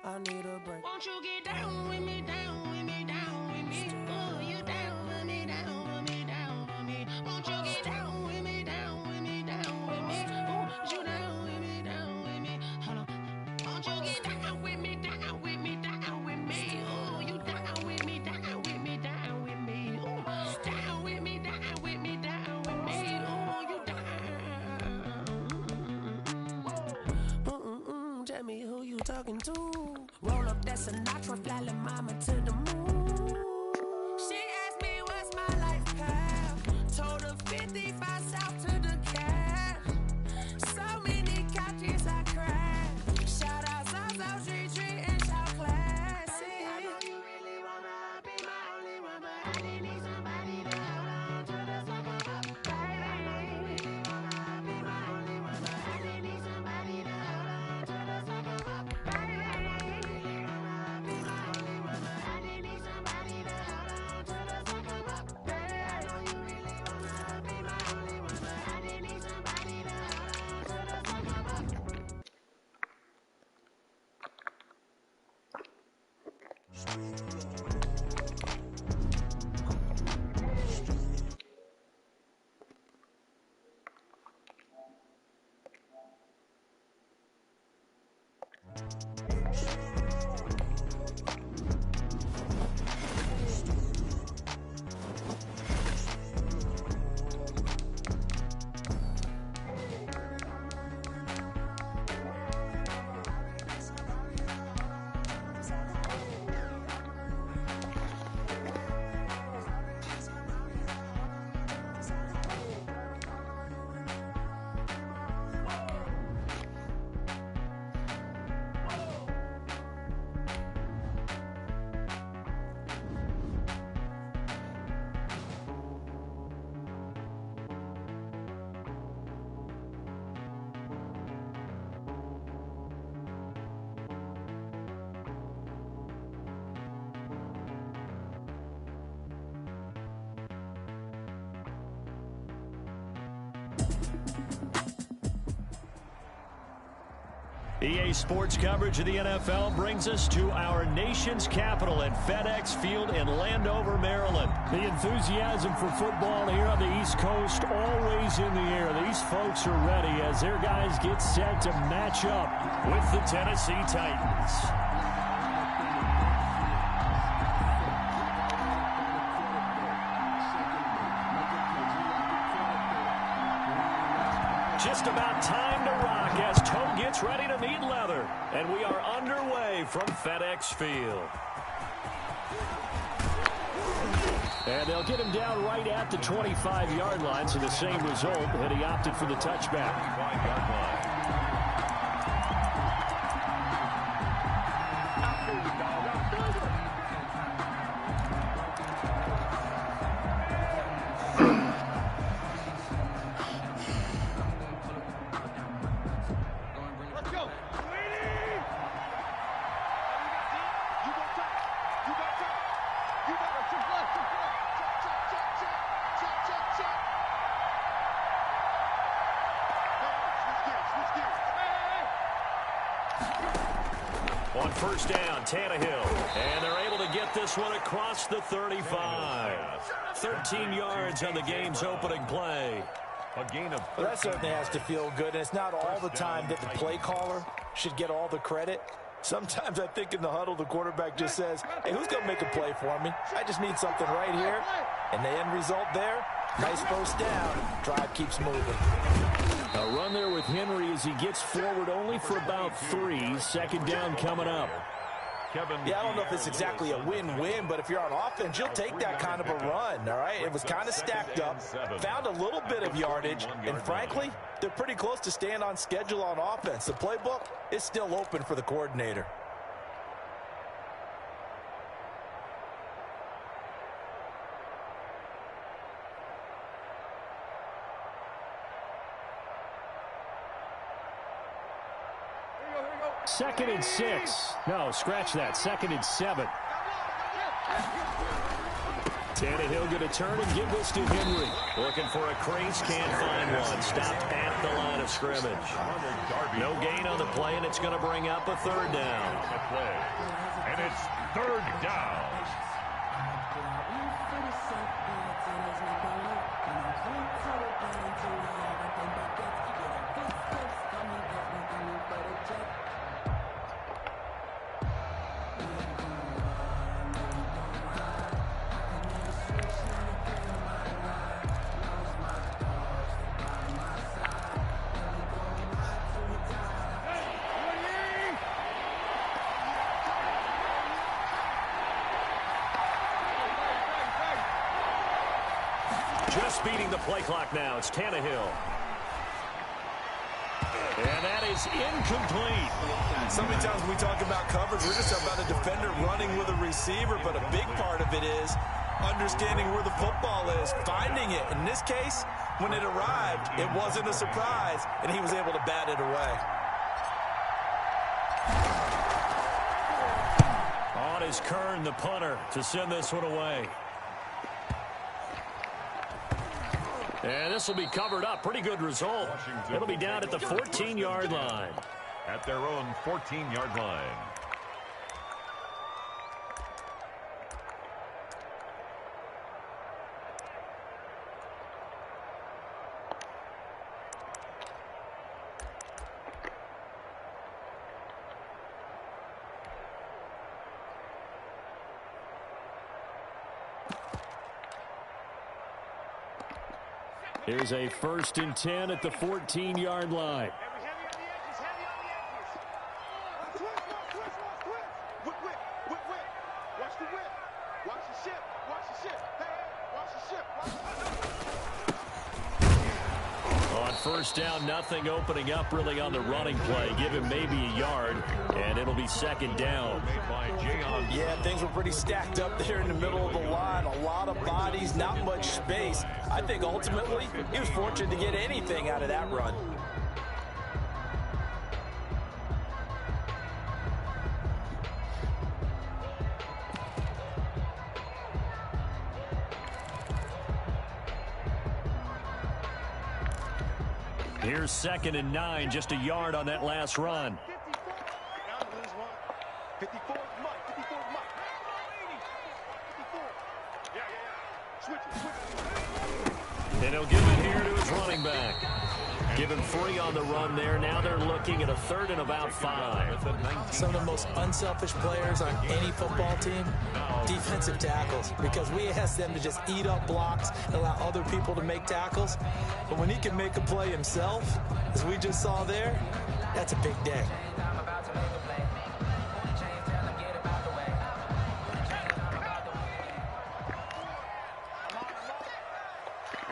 G: I need a break. Won't you get down with me, down with me, down with me? Oh, you down with me, down with me, down with me. Won't you get down with me, down with me, down with me? Oh, you down with me, down with me? Hold on. Won't you get down with me, down with me, down with me? Oh, you down with me, down with me, down with me? Oh, down with me, down thuggin' too. Roll up that Sinatra, fly la mama to the moon. She asked me what's my life path. Told her 55 south to the cash. So many couches I crashed. Shout out South Street and Shout Classic. I know you really wanna be my only one, but I didn't need somebody to hold on to the second up. Baby, I know you really wanna be my only one, but I didn't need somebody to hold on to the second up. Baby, I know you really wanna be my only one, but I didn't need somebody to hold on to the second up. Baby, I know you really wanna be my only one, but I didn't need somebody to hold on to the second up.
A: EA Sports coverage of the NFL brings us to our nation's capital at FedEx Field in Landover, Maryland. The enthusiasm for football here on the East Coast always in the air. These folks are ready as their guys get set to match up with the Tennessee Titans. Just about time to rock as Toe gets ready to meet leather. And we are underway from FedEx Field. And they'll get him down right at the 25-yard line, so the same result, and he opted for the touchback.
C: 25-yard line.
A: On first down, Tannehill. And they're able to get this one across the 35. 13 yards on the game's opening play.
C: A gain of 13.
D: Well, that certainly has to feel good, and it's not all the time that the play caller should get all the credit. Sometimes I think in the huddle, the quarterback just says, hey, who's going to make a play for me? I just need something right here. And the end result there, nice first down. Drive keeps moving.
A: A run there with Henry as he gets forward only for about 3. Second down coming up.
D: Yeah, I don't know if it's exactly a win-win, but if you're on offense, you'll take that kind of a run, all right? It was kind of stacked up, found a little bit of yardage, and frankly, they're pretty close to staying on schedule on offense. The playbook is still open for the coordinator.
A: Second and 6. No, scratch that. Second and 7. Tannehill going to turn and give this to Henry. Looking for a crease, can't find one. Stopped at the line of scrimmage. No gain on the play, and it's going to bring up a third down.
C: And it's third down.
A: Just beating the play clock now. It's Tannehill. And that is incomplete.
D: So many times when we talk about coverage, we're just about a defender running with a receiver, but a big part of it is understanding where the football is, finding it. In this case, when it arrived, it wasn't a surprise, and he was able to bat it away.
A: On is Kern, the punter, to send this one away. And this will be covered up. Pretty good result. It'll be down at the 14-yard line.
C: At their own 14-yard line.
A: Here's a 1st and 10 at the 14-yard line. On 1st down, nothing opening up really on the running play. Give him maybe a yard, and it'll be 2nd down.
D: Yeah, things were pretty stacked up there in the middle of the line. A lot of bodies, not much space. I think ultimately he was fortunate to get anything out of that run.
A: Here's 2nd and 9, just a yard on that last run.
F: 54, Mike. 54, Mike. 54.
A: And he'll give it here to his running back. Give him 3 on the run there. Now they're looking at a 3rd and about 5.
D: Some of the most unselfish players on any football team, defensive tackles, because we ask them to just eat up blocks and allow other people to make tackles. But when he can make a play himself, as we just saw there, that's a big day.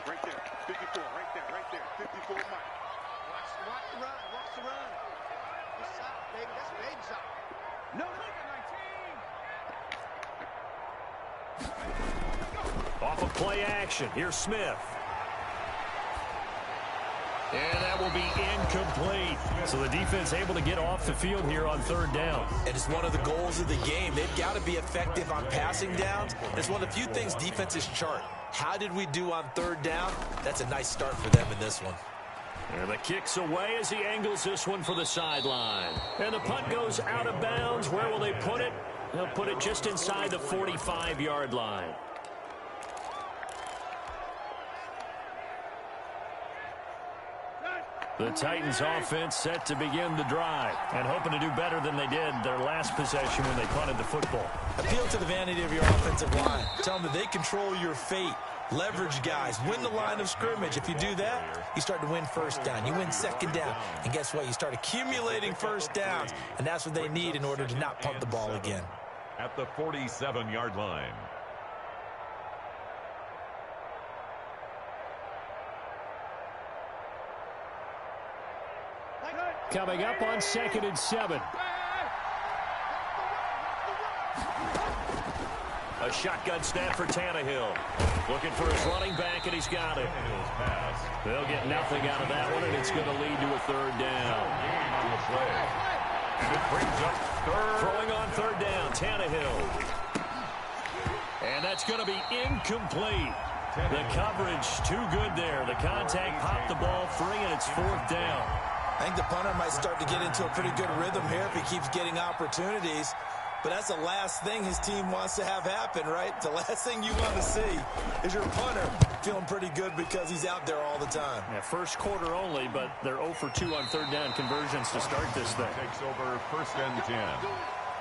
F: Right there. 54. Right there. 54, Mike. Watch the run. Good shot, baby. That's a baby shot. No, 19.
A: Off of play action. Here's Smith. And that will be incomplete. So the defense able to get off the field here on 3rd down.
D: And it's one of the goals of the game. They've got to be effective on passing downs. It's one of the few things defenses chart. How did we do on 3rd down? That's a nice start for them in this one.
A: And the kick's away as he angles this one for the sideline. And the punt goes out of bounds. Where will they put it? They'll put it just inside the 45-yard line. The Titans offense set to begin the drive and hoping to do better than they did their last possession when they punted the football.
D: Appeal to the vanity of your offensive line. Tell them that they control your fate. Leverage guys. Win the line of scrimmage. If you do that, you start to win 1st down. You win 2nd down. And guess what? You start accumulating 1st downs. And that's what they need in order to not punt the ball again.
C: At the 47-yard line.
A: Coming up on 2nd and 7. A shotgun snap for Tannehill. Looking for his running back, and he's got it. They'll get nothing out of that one, and it's going to lead to a 3rd down.
C: And it brings up 3rd.
A: Throwing on 3rd down, Tannehill. And that's going to be incomplete. The coverage too good there. The contact popped the ball free, and it's 4th down.
D: I think the punter might start to get into a pretty good rhythm here if he keeps getting opportunities. But that's the last thing his team wants to have happen, right? The last thing you want to see is your punter feeling pretty good because he's out there all the time.
A: Yeah, 1st quarter only, but they're 0 for 2 on 3rd down conversions to start this thing.
C: Takes over 1st and 10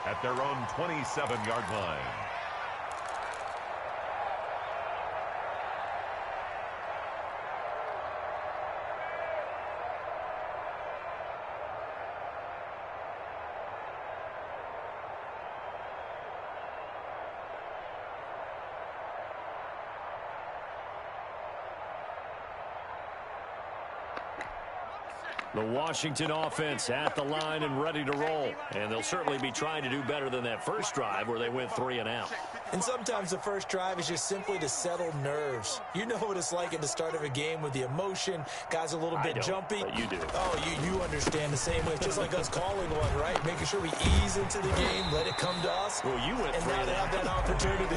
C: at their own 27-yard line.
A: The Washington offense at the line and ready to roll. And they'll certainly be trying to do better than that first drive where they went 3 and out.
D: And sometimes the first drive is just simply to settle nerves. You know what it's like at the start of a game with the emotion. Guys a little bit jumpy.
A: But you do.
D: Oh, you understand the same way. It's just like us calling one, right? Making sure we ease into the game, let it come to us.
A: Well, you went 3
D: and
A: and
D: now
A: out.
D: they have that opportunity.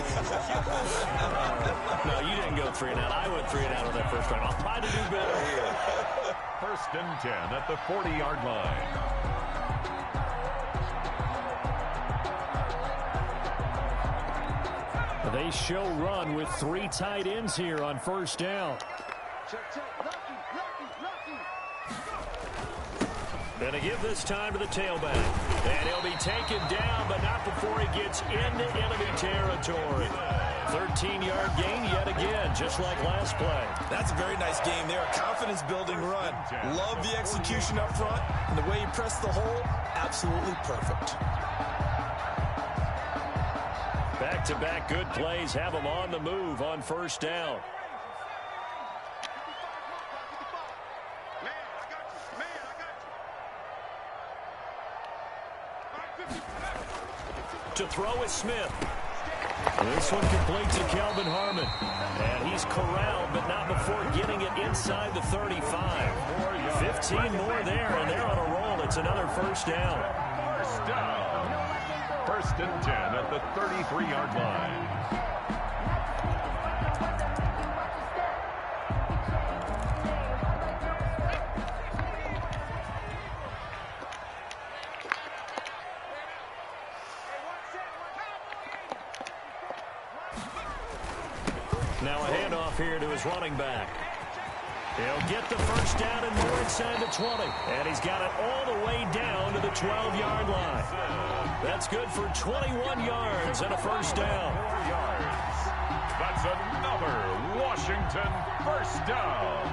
A: No, you didn't go 3 and out. I went 3 and out on that first drive. I'll try to do better here.
C: First and 10 at the 40-yard line.
A: They show run with 3 tight ends here on first down. Gonna give this time to the tailback. And he'll be taken down, but not before he gets into enemy territory. 13-yard gain yet again, just like last play.
D: That's a very nice game there. A confidence-building run. Love the execution up front. And the way he pressed the hole, absolutely perfect.
A: Back-to-back good plays have him on the move on first down. To throw is Smith. This one complete to Kelvin Harmon. And he's corralled, but not before getting it inside the 35. 15 more there, and they're on a roll. It's another first down.
C: First down. First and 10 at the 33-yard line.
A: Now a handoff here to his running back. He'll get the first down and more inside the 20. And he's got it all the way down to the 12-yard line. That's good for 21 yards and a first down.
C: 4 yards. That's another Washington first down.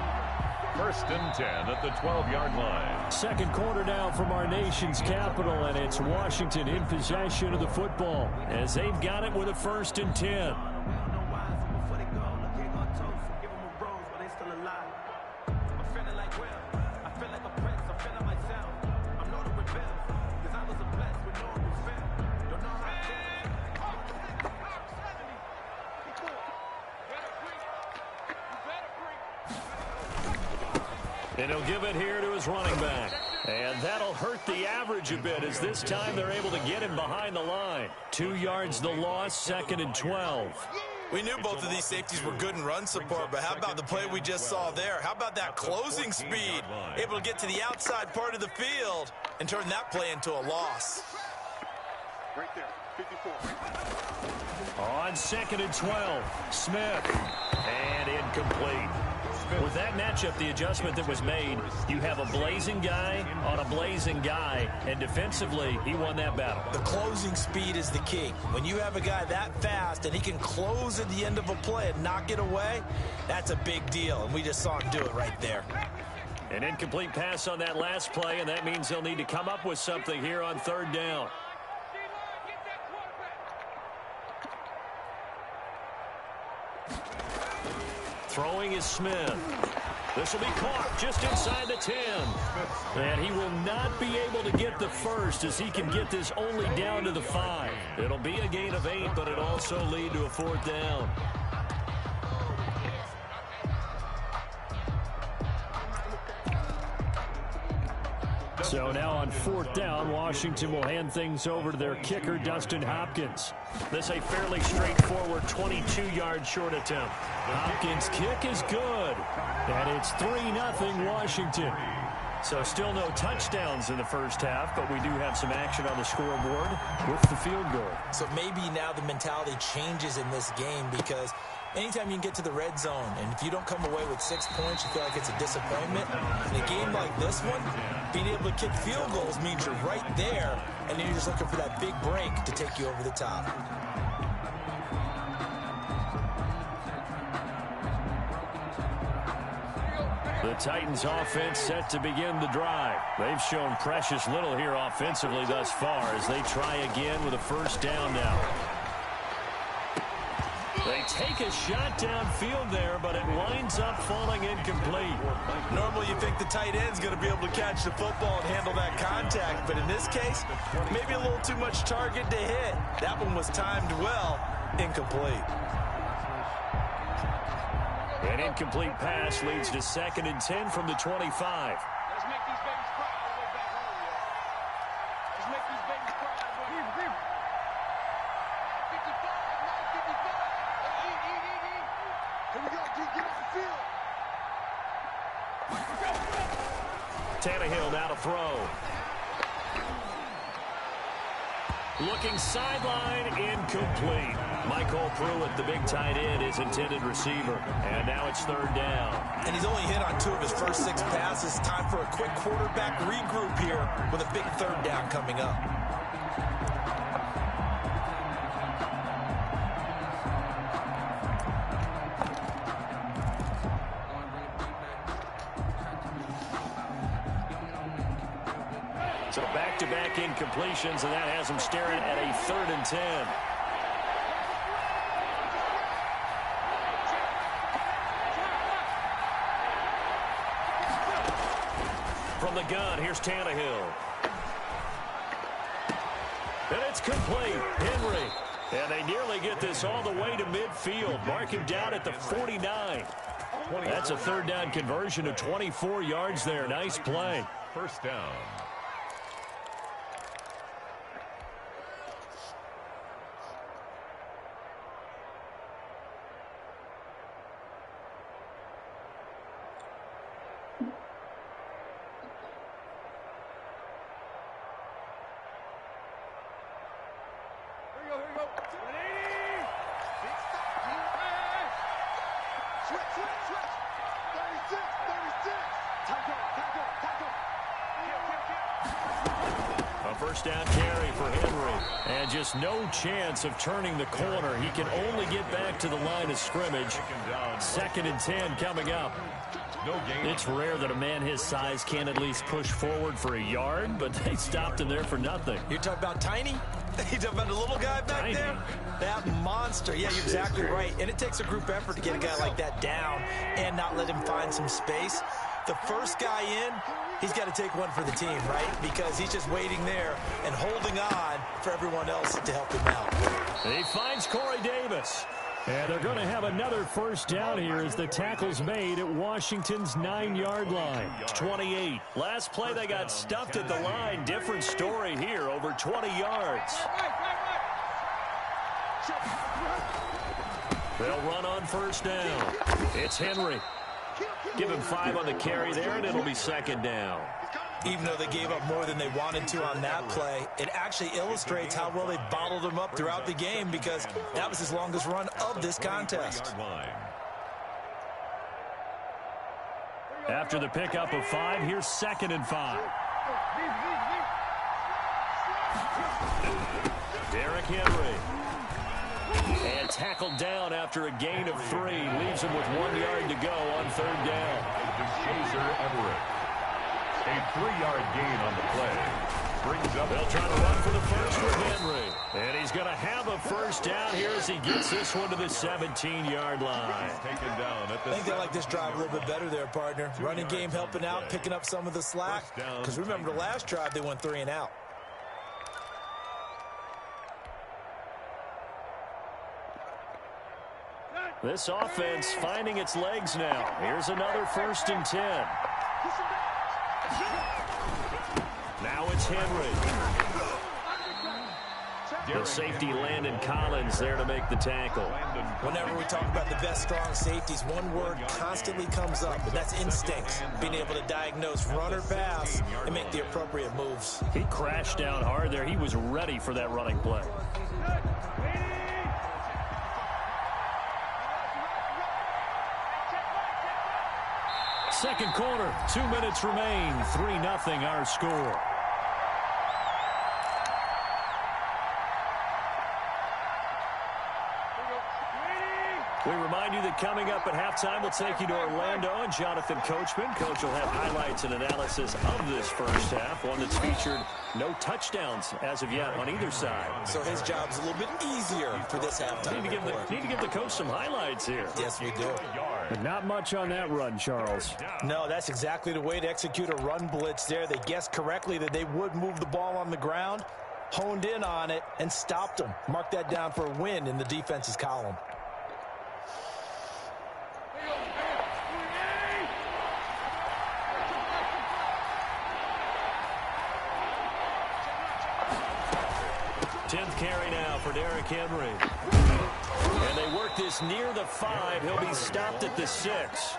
C: First and 10 at the 12-yard line.
A: Second quarter now from our nation's capital, and it's Washington in possession of the football as they've got it with a first and 10. And he'll give it here to his running back. And that'll hurt the average a bit as this time they're able to get him behind the line. 2 yards the loss, second and 12.
D: We knew both of these safeties were good in run support, but how about the play we just saw there? How about that closing speed? Able to get to the outside part of the field and turn that play into a loss.
F: Right there, 54.
A: On second and 12, Smith. And incomplete. With that matchup, the adjustment that was made, you have a blazing guy on a blazing guy, and defensively, he won that battle.
D: The closing speed is the key. When you have a guy that fast and he can close at the end of a play and knock it away, that's a big deal, and we just saw him do it right there.
A: An incomplete pass on that last play, and that means they'll need to come up with something here on third down. Throwing is Smith. This will be caught just inside the 10. And he will not be able to get the first as he can get this only down to the 5. It'll be a gain of 8, but it'll also lead to a fourth down. So now on fourth down, Washington will hand things over to their kicker, Dustin Hopkins. This a fairly straightforward 22-yard short attempt. Hopkins' kick is good, and it's 3-0 Washington. So still no touchdowns in the first half, but we do have some action on the scoreboard with the field goal. So
D: maybe now the mentality changes in this game because anytime you can get to the red zone, and if you don't come away with 6 points, you feel like it's a disappointment. In a game like this one, being able to kick field goals means you're right there, and then you're just looking for that big break to take you over the top.
A: The Titans offense set to begin the drive. They've shown precious little here offensively thus far as they try again with a first down now. They take a shot downfield there, but it winds up falling incomplete.
D: Normally you think the tight end's going to be able to catch the football and handle that contact, but in this case, maybe a little too much target to hit. That one was timed well, incomplete.
A: An incomplete pass leads to 2nd and 10 from the 25.
F: Let's make these babies cry all the way back home, yo. Let's make these babies cry all the way back home. 55, 955. Eat. Here we go, D. Get off the field.
A: Tannehill now to throw. Looking sideline, incomplete. Michael Pruitt, the big tight end, is intended receiver. And now it's 3rd down.
D: And he's only hit on 2 of his first 6 passes. Time for a quick quarterback regroup here with a big 3rd down coming up.
A: So back-to-back incompletions, and that has him staring at a 3rd and 10. From the gun, here's Tannehill. And it's complete. Henry. And they nearly get this all the way to midfield. Mark him down at the 49. That's a 3rd down conversion of 24 yards there. Nice play.
C: 1st down.
F: Here we go. 180. Switch. 36. Tackle.
A: A 1st down carry for Henry. And just no chance of turning the corner. He can only get back to the line of scrimmage. 2nd and 10 coming up. It's rare that a man his size can at least push forward for a yard, but they stopped him there for nothing.
D: You're talking about Tiny? You talking about the little guy back there? That monster. Yeah, you're exactly right. And it takes a group effort to get a guy like that down and not let him find some space. The first guy in, he's got to take one for the team, right? Because he's just waiting there and holding on for everyone else to help him out.
A: He finds Corey Davis. And they're going to have another 1st down here as the tackle's made at Washington's 9-yard line. 28. Last play they got stuffed at the line. Different story here, over 20 yards. They'll run on 1st down. It's Henry. Give him 5 on the carry there, and it'll be 2nd down.
D: Even though they gave up more than they wanted to on that play, it actually illustrates how well they bottled him up throughout the game because that was his longest run of this contest.
A: After the pickup of 5, here's 2nd and 5. Derrick Henry. And tackled down after a gain of 3. Leaves him with 1 yard to go on 3rd down.
C: A 3-yard gain on the play. Brings up.
A: They'll try to run for the first with Henry. And he's going to have a 1st down here as he gets this one to the 17-yard line.
C: Taken down at the
D: I think they like this drive a little bit better there, partner. Running game helping out, picking up some of the slack. Because remember the last drive, they went 3 and out.
A: This offense finding its legs now. Here's another 1st and 10. Now it's Henry. The safety Landon Collins there to make the tackle.
D: Whenever we talk about the best strong safeties, one word constantly comes up, and that's instincts. Being able to diagnose run or pass and make the appropriate moves.
A: He crashed down hard there. He was ready for that running play. Second quarter, 2 minutes remain. 3-0 our score. We remind remind you that coming up at halftime, we'll take you to Orlando and Jonathan Coachman. Coach will have highlights and analysis of this first half, one that's featured no touchdowns as of yet on either side.
D: So his job's a little bit easier for this halftime.
A: Need to give the coach some highlights here.
D: Yes, we do.
B: But not much on that run, Charles.
D: No, that's exactly the way to execute a run blitz there. They guessed correctly that they would move the ball on the ground, honed in on it, and stopped them. Mark that down for a win in the defense's column.
A: Carry now for Derrick Henry. And they work this near the 5. He'll be stopped at the 6.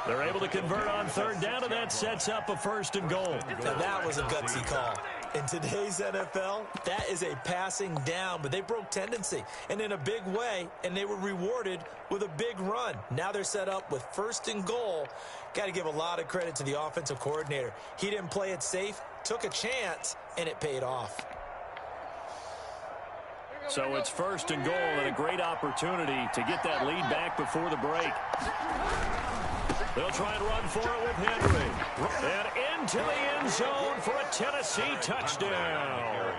A: They're able to convert on third down, and that sets up a 1st and goal.
D: Now that was a gutsy call. In today's NFL, that is a passing down, but they broke tendency, and in a big way, and they were rewarded with a big run. Now they're set up with 1st and goal. Got to give a lot of credit to the offensive coordinator. He didn't play it safe, took a chance, and it paid off.
A: So it's 1st and goal, and a great opportunity to get that lead back before the break. They'll try and run for it with Henry. And into the end zone for a Tennessee touchdown.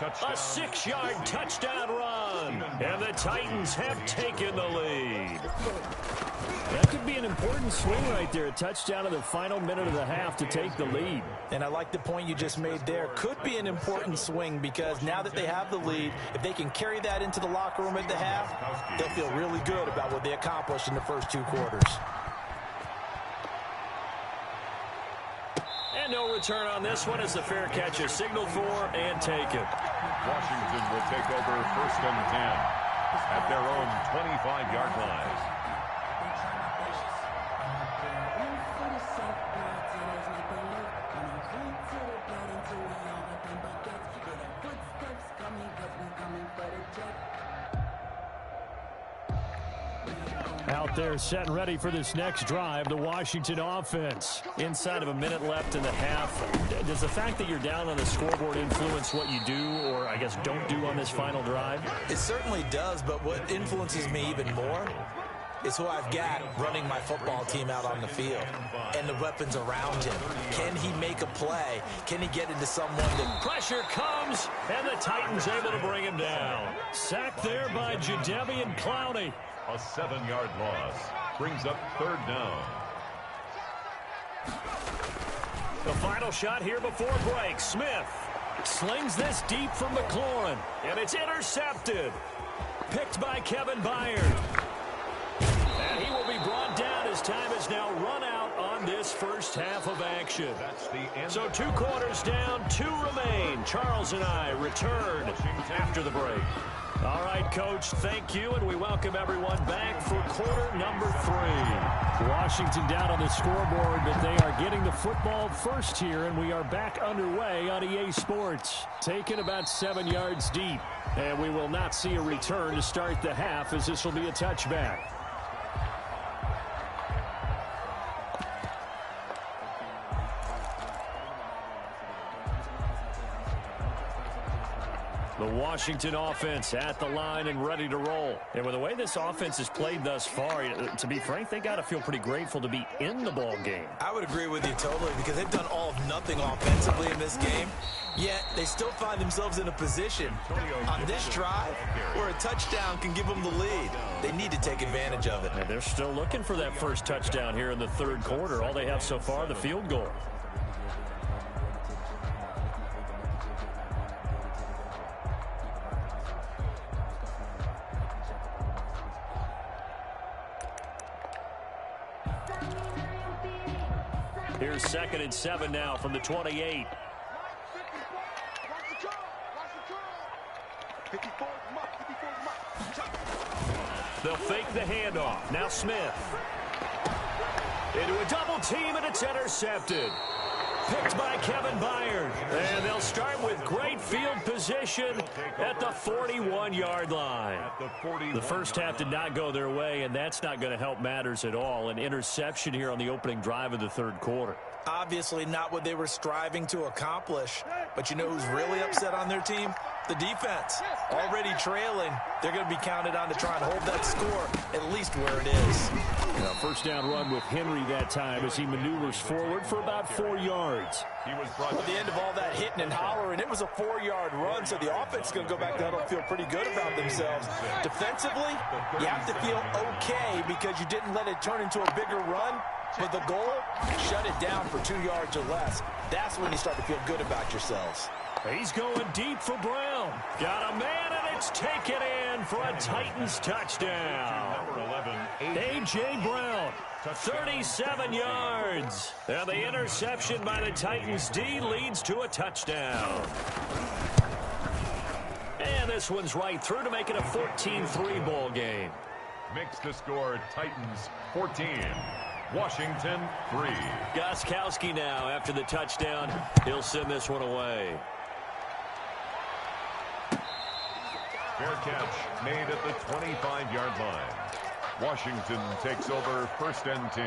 A: A 6-yard touchdown run. And the Titans have taken the lead.
B: That could be an important swing right there. A touchdown in the final minute of the half to take the lead.
D: And I like the point you just made there. Could be an important swing because now that they have the lead, if they can carry that into the locker room at the half, they'll feel really good about what they accomplished in the first 2 quarters.
A: And no return on this one as the fair catch is signaled for and taken.
C: Washington will take over 1st and 10 at their own 25-yard line.
B: Out there set and ready for this next drive, the Washington offense.
A: Inside of a minute left in the half, does the fact that you're down on the scoreboard influence what you do or, I guess, don't do on this final drive?
D: It certainly does, but what influences me even more is who I've got running my football team out on the field and the weapons around him. Can he make a play? Can he get into someone that...
A: Pressure comes, and the Titans able to bring him down. Sacked there by Jadeveon Clowney.
C: A 7-yard loss brings up 3rd down.
A: The final shot here before break. Smith slings this deep from McLaurin, and it's intercepted. Picked by Kevin Byard. And he will be brought down as time is now run out on this first half of action. So 2 quarters down, 2 remain. Charles and I return after the break. All right, Coach, thank you, and we welcome everyone back for quarter number 3.
B: Washington down on the scoreboard, but they are getting the football first here, and we are back underway on EA Sports. Taken about 7 yards deep, and we will not see a return to start the half as this will be a touchback. The Washington offense at the line and ready to roll. And with the way this offense has played thus far, to be frank, they got to feel pretty grateful to be in the ball game.
D: I would agree with you totally because they've done all of nothing offensively in this game, yet they still find themselves in a position on this drive where a touchdown can give them the lead. They need to take advantage of it.
A: And they're still looking for that first touchdown here in the 3rd quarter. All they have so far, the field goal. Here's 2nd and 7 now from the 28. They'll fake the handoff. Now Smith. Into a double team, and it's intercepted. Picked by Kevin Byard. And they'll start with great field position at the 41-yard line. The first half did not go their way, and that's not going to help matters at all. An interception here on the opening drive of the 3rd quarter.
D: Obviously not what they were striving to accomplish. But you know who's really upset on their team? The defense. Already trailing. They're going to be counted on to try and hold that score at least where it is.
A: First down run with Henry that time as he maneuvers forward for about 4 yards.
D: At the end of all that hitting and hollering, it was a 4-yard run, so the offense is going to go back to huddle and feel pretty good about themselves. Defensively, you have to feel okay because you didn't let it turn into a bigger run. But the goal, shut it down for 2 yards or less. That's when you start to feel good about yourselves.
A: He's going deep for Brown. Got a man, and it's taken in for a Titans touchdown. A.J. Brown, 37 yards. And the interception by the Titans D leads to a touchdown. And this one's right through to make it a 14-3 ball game.
C: Makes the score Titans 14. Washington 3.
A: Gostkowski now after the touchdown. He'll send this one away.
C: Fair catch made at the 25-yard line. Washington takes over 1st and 10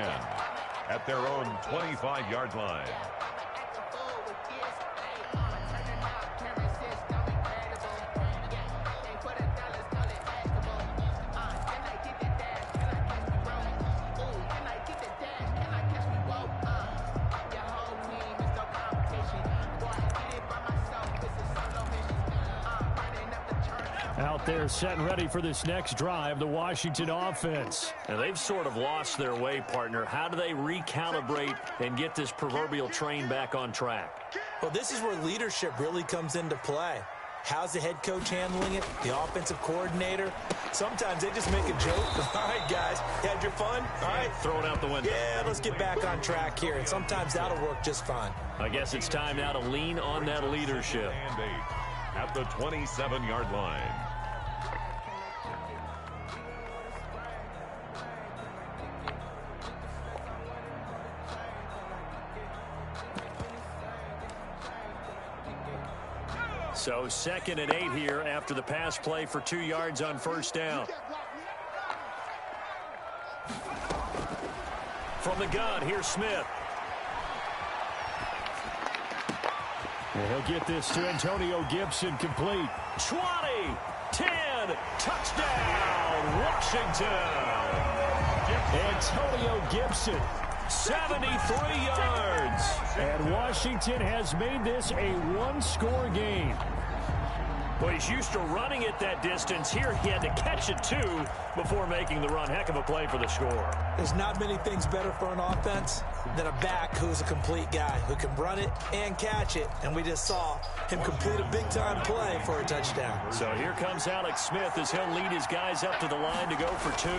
C: at their own 25-yard line.
A: Out there set and ready for this next drive, the Washington offense. And they've sort of lost their way, partner. How do they recalibrate and get this proverbial train back on track?
D: Well, this is where leadership really comes into play. How's the head coach handling it? The offensive coordinator? Sometimes they just make a joke. All right, guys, you had your fun? All right.
A: Throw it out the window.
D: Yeah, let's get back on track here. And sometimes that'll work just fine.
A: I guess it's time now to lean on that leadership.
C: And 8 at the 27-yard line.
A: So 2nd and 8 here after the pass play for 2 yards on 1st down. From the gun, here's Smith. And he'll get this to Antonio Gibson, complete. 20, 10, touchdown, Washington. Antonio Gibson, 73 yards. And Washington has made this a one-score game. Well, he's used to running it that distance. Here he had to catch it, too, before making the run. Heck of a play for the score.
D: There's not many things better for an offense than a back who's a complete guy who can run it and catch it. And we just saw him complete a big-time play for a touchdown.
A: So here comes Alex Smith as he'll lead his guys up to the line to go for 2.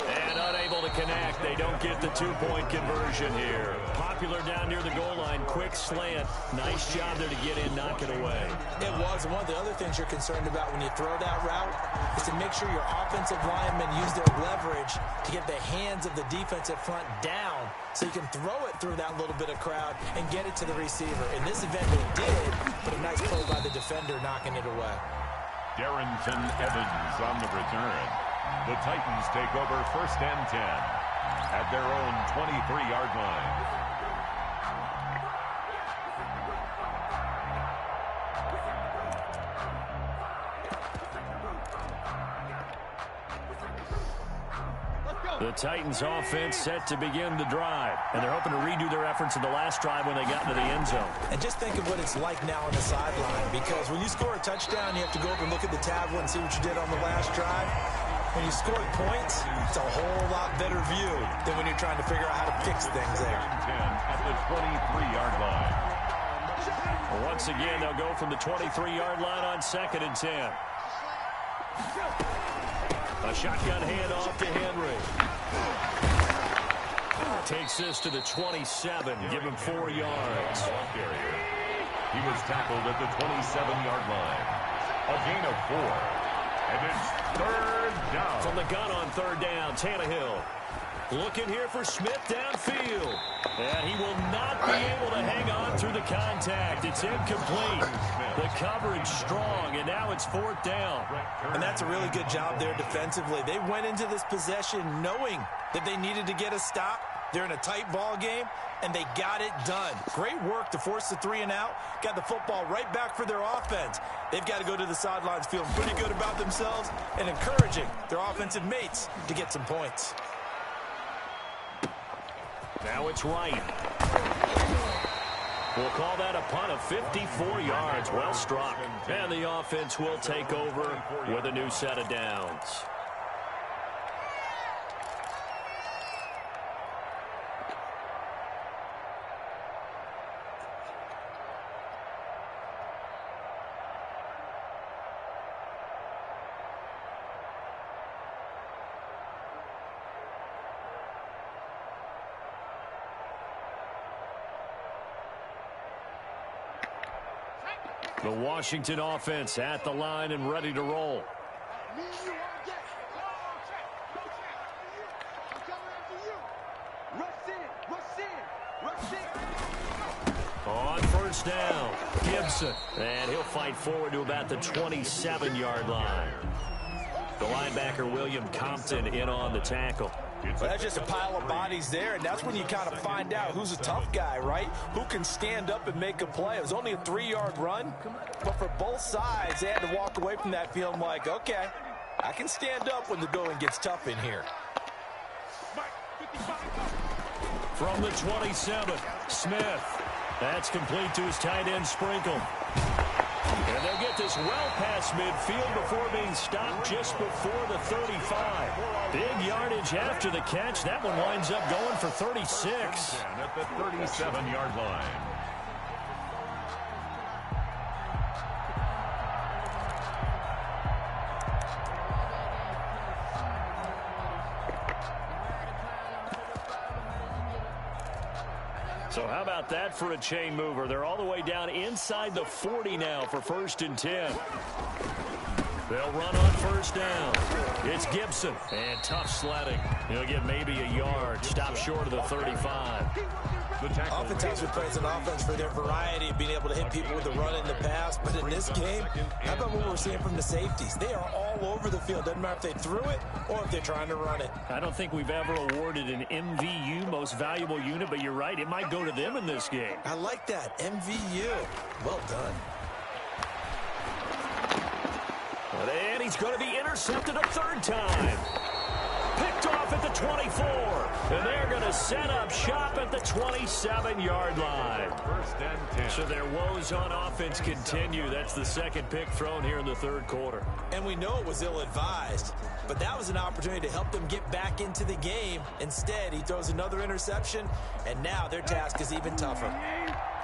A: And unable to connect. They don't get the 2-point conversion here. Popular down near the goal line. Quick slant. Nice job there to get in, knock it away.
D: It was. And one of the other things you're concerned about when you throw that route is to make sure your offensive linemen use their leverage to get the hands of the defensive front down so you can throw it through that little bit of crowd and get it to the receiver. In this event, they did, but a nice play by the defender knocking it away.
C: Darrington Evans on the return. The Titans take over 1st and 10 at their own 23-yard line.
A: The Titans offense set to begin the drive. And they're hoping to redo their efforts in the last drive when they got into the end zone.
D: And just think of what it's like now on the sideline, because when you score a touchdown, you have to go up and look at the tablet and see what you did on the last drive. When you score points, it's a whole lot better view than when you're trying to figure out how to fix things there.
C: 10 at the 23-yard line.
A: Well, once again, they'll go from the 23-yard line on 2nd and 10. A shotgun handoff to Henry. Takes this to the 27. Give him 4 yards.
C: He was tackled at the 27-yard line. A gain of 4. And it's 3rd down.
A: From the gun on 3rd down, Tannehill. Looking here for Smith downfield. And he will not be able to hang on through the contact. It's incomplete. The coverage strong, and now it's 4th down.
D: And that's a really good job there defensively. They went into this possession knowing that they needed to get a stop, They're in a tight ball game, and they got it done. Great work to force the 3 and out. Got the football right back for their offense. They've got to go to the sidelines feeling pretty good about themselves and encouraging their offensive mates to get some points.
A: Now it's right. We'll call that a punt of 54 yards. Well struck. And the offense will take over with a new set of downs. The Washington offense at the line and ready to roll. On first down, Gibson. And he'll fight forward to about the 27-yard line. The linebacker, William Compton, in on the tackle.
D: Well, that's just a pile of bodies there, and that's when you kind of find out who's a tough guy, right? Who can stand up and make a play. It was only a 3-yard run, but for both sides, they had to walk away from that feeling like, okay, I can stand up when the going gets tough in here.
A: From the 27, Smith. That's complete to his tight end, Sprinkle. And they'll get this well past midfield before being stopped just before the 35. Big yardage after the catch. That one winds up going for 36.
C: At the 37-yard line.
A: So how about that for a chain mover? They're all the way down inside the 40 now for 1st and 10. They'll run on first down. It's Gibson. And tough sledding. He'll get maybe a yard. Stop short of the 35.
D: Oftentimes we praise an offense for their variety of being able to hit people with the run and the pass. But in this game, how about what we're seeing from the safeties? They are all over the field. Doesn't matter if they threw it or if they're trying to run it.
A: I don't think we've ever awarded an MVU, most valuable unit, but you're right. It might go to them in this game.
D: I like that. MVU. Well done.
A: And he's going to be intercepted a 3rd time. Picked off at the 24. And they're going to set up shop at the 27-yard line.
C: 1st and 10.
A: So their woes on offense continue. That's the 2nd pick thrown here in the 3rd quarter.
D: And we know it was ill-advised, but that was an opportunity to help them get back into the game. Instead, he throws another interception, and now their task is even tougher.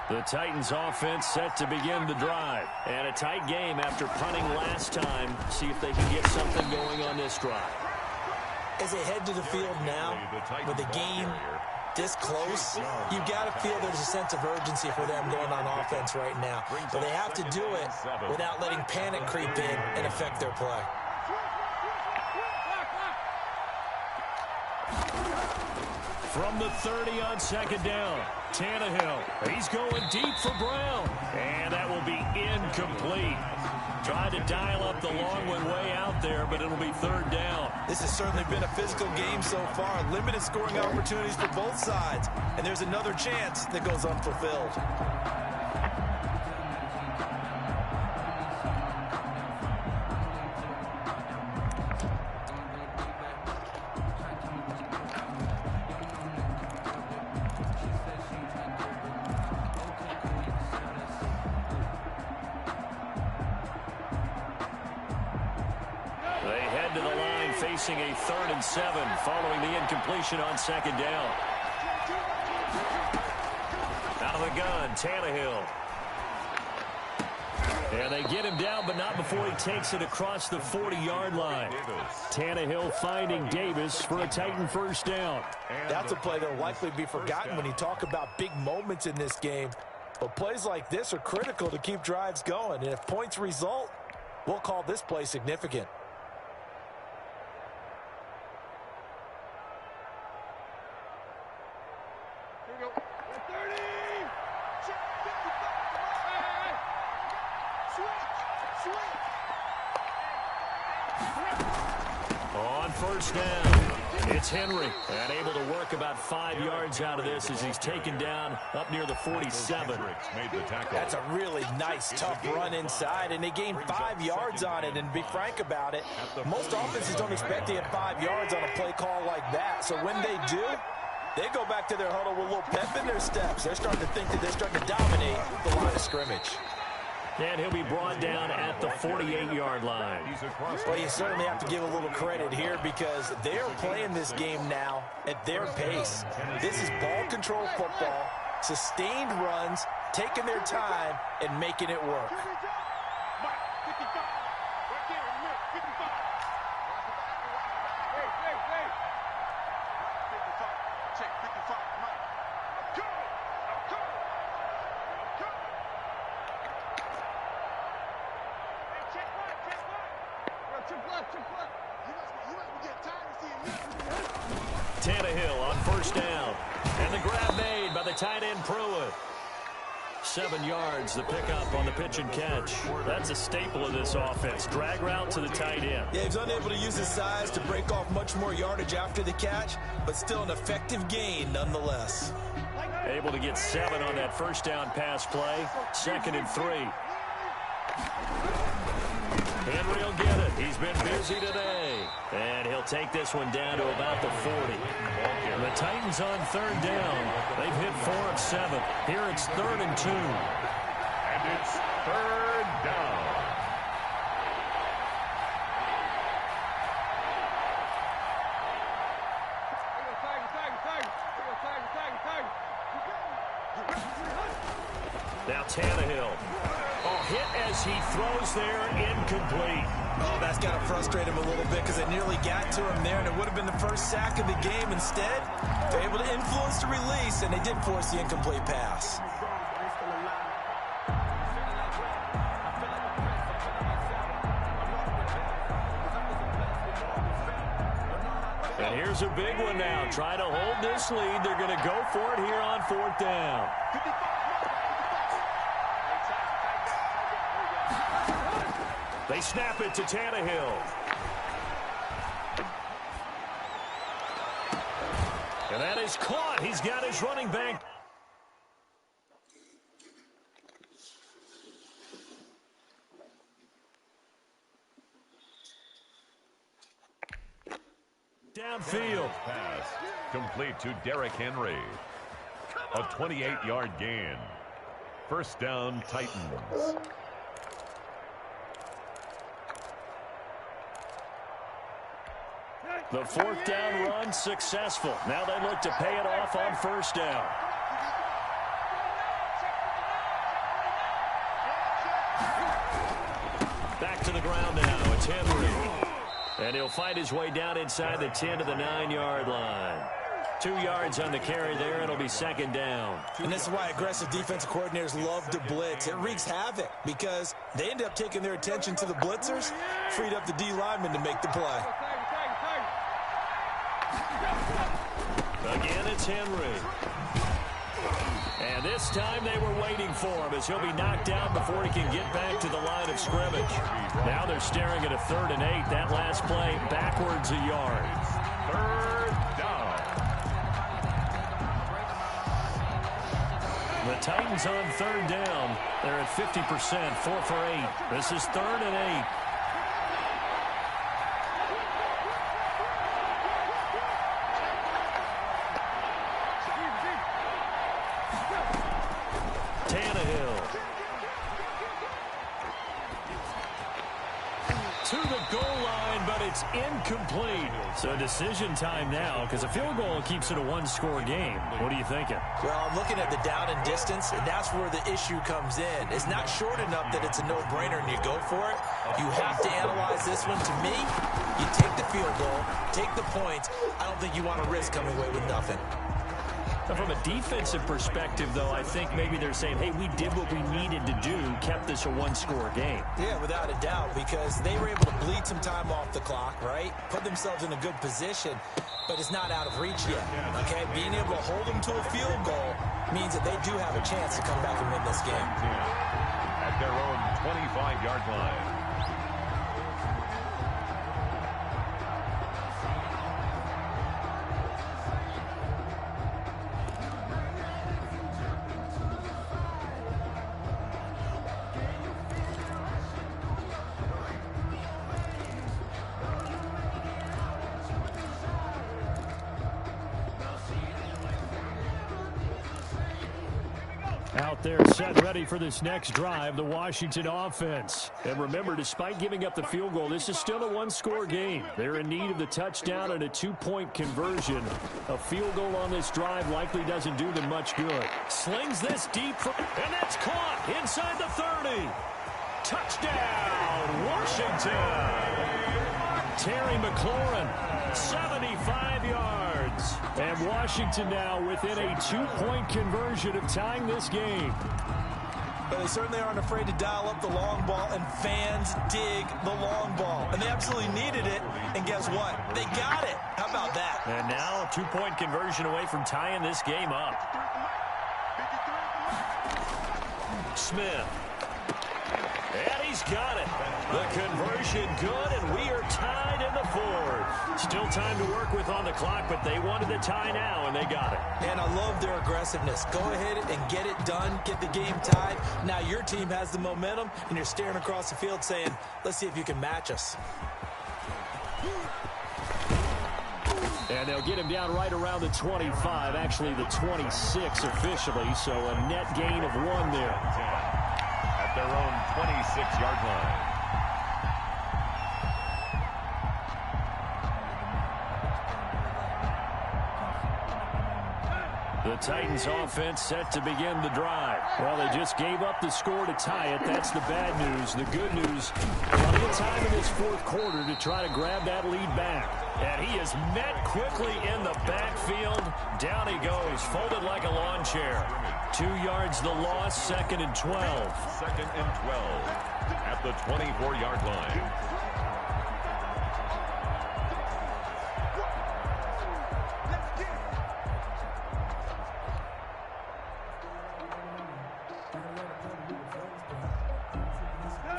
A: The Titans offense set to begin the drive. And a tight game after punting last time. See if they can get something going on this drive.
D: As they head to the field now, with the game this close, you've got to feel there's a sense of urgency for them going on offense right now. But they have to do it without letting panic creep in and affect their play.
A: From the 30 on 2nd down, Tannehill. He's going deep for Brown. And that will be incomplete. Tried to dial up the long one way out there, but it'll be 3rd down.
D: This has certainly been a physical game so far. Limited scoring opportunities for both sides. And there's another chance that goes unfulfilled.
A: Facing a 3rd and 7 following the incompletion on 2nd down. Out of the gun, Tannehill. And they get him down, but not before he takes it across the 40-yard line. Tannehill finding Davis for a Titan 1st down.
D: That's a play that will likely be forgotten when you talk about big moments in this game. But plays like this are critical to keep drives going. And if points result, we'll call this play significant.
A: On first down, It's Henry, and able to work about 5 yards out of this as he's taken down up near the 47.
D: That's a really nice, tough run inside, and they gained 5 yards on it. And to be frank about it, most offenses don't expect to get 5 yards on a play call like that. So when they do, they go back to their huddle with a little pep in their steps. They're starting to think that they're starting to dominate the line of scrimmage.
A: And he'll be brought down at the 48-yard line.
D: Well, you certainly have to give a little credit here because they're playing this game now at their pace. This is ball control football, sustained runs, taking their time, and making it work.
A: Tannehill on first down. And the grab made by the tight end Pruitt. 7 yards, the pickup on the pitch and catch. That's a staple of this offense. Drag route to the tight end.
D: Yeah, he's unable to use his size to break off much more yardage after the catch, but still an effective gain nonetheless.
A: Able to get 7 on that first down pass play. 2nd and 3. Henry will get it. He's been busy today. And he'll take this one down to about the 40. And the Titans on 3rd down. They've hit 4 of 7. Here it's 3rd and 2.
C: And it's 3rd down.
A: Now Tannehill. Hit as he throws there, incomplete.
D: Oh, that's got to frustrate him a little bit because they nearly got to him there, and it would have been the first sack of the game. Instead, they're able to influence the release, and they did force the incomplete pass.
A: And here's a big one now. Try to hold this lead. They're going to go for it here on 4th down. They snap it to Tannehill. And that is caught. He's got his running back. Downfield.
C: Pass complete to Derrick Henry. A 28-yard gain. 1st down, Titans.
A: The 4th down run successful. Now they look to pay it off on 1st down. Back to the ground now. It's Henry. And he'll find his way down inside the 10 to the 9-yard line. 2 yards on the carry there. It'll be 2nd down.
D: And this is why aggressive defensive coordinators love to blitz. It wreaks havoc because they end up taking their attention to the blitzers, freed up the D lineman to make the play.
A: Again, it's Henry. And this time they were waiting for him as he'll be knocked down before he can get back to the line of scrimmage. Now they're staring at a 3rd and 8. That last play backwards a yard.
C: 3rd down.
A: The Titans on 3rd down. They're at 50%, 4 for 8. This is 3rd and 8. Tannehill. To the goal line, but it's incomplete. So decision time now because a field goal keeps it a 1-score game. What are you thinking?
D: Well, I'm looking at the down and distance, and that's where the issue comes in. It's not short enough that it's a no-brainer and you go for it. You have to analyze this one. To me, you take the field goal, take the points. I don't think you want to risk coming away with nothing.
A: From a defensive perspective, though, I think maybe they're saying, hey, we did what we needed to do, kept this a 1-score game.
D: Yeah, without a doubt, because they were able to bleed some time off the clock, right? Put themselves in a good position, but it's not out of reach yet, okay? Being able to hold them to a field goal means that they do have a chance to come back and win this game.
C: At their own 25-yard line.
A: Out there set ready for this next drive, the Washington offense. And remember, despite giving up the field goal, this is still a one-score game. They're in need of the touchdown and a two-point conversion. A field goal on this drive likely doesn't do them much good. Slings this deep, and that's caught inside the 30. Touchdown, Washington. Terry McLaurin, 75 yards. And Washington now within a two-point conversion of tying this game.
D: But they certainly aren't afraid to dial up the long ball, and fans dig the long ball. And they absolutely needed it, and guess what? They got it. How about that?
A: And now a two-point conversion away from tying this game up. Smith. And he's got it. The conversion good, and we are tied in the fourth. Still time to work with on the clock, but they wanted the tie now, and they got it.
D: And I love their aggressiveness. Go ahead and get it done. Get the game tied. Now your team has the momentum, and you're staring across the field saying, let's see if you can match us.
A: And they'll get him down right around the 25, actually the 26 officially, so a net gain of 1 there.
C: At their own 26-yard line.
A: The Titans offense set to begin the drive. Well, they just gave up the score to tie it. That's the bad news. The good news, plenty of time in this fourth quarter to try to grab that lead back. And he is met quickly in the backfield. Down he goes, folded like a lawn chair. 2 yards the loss, 2nd and 12.
C: 2nd and 12 at the 24-yard line.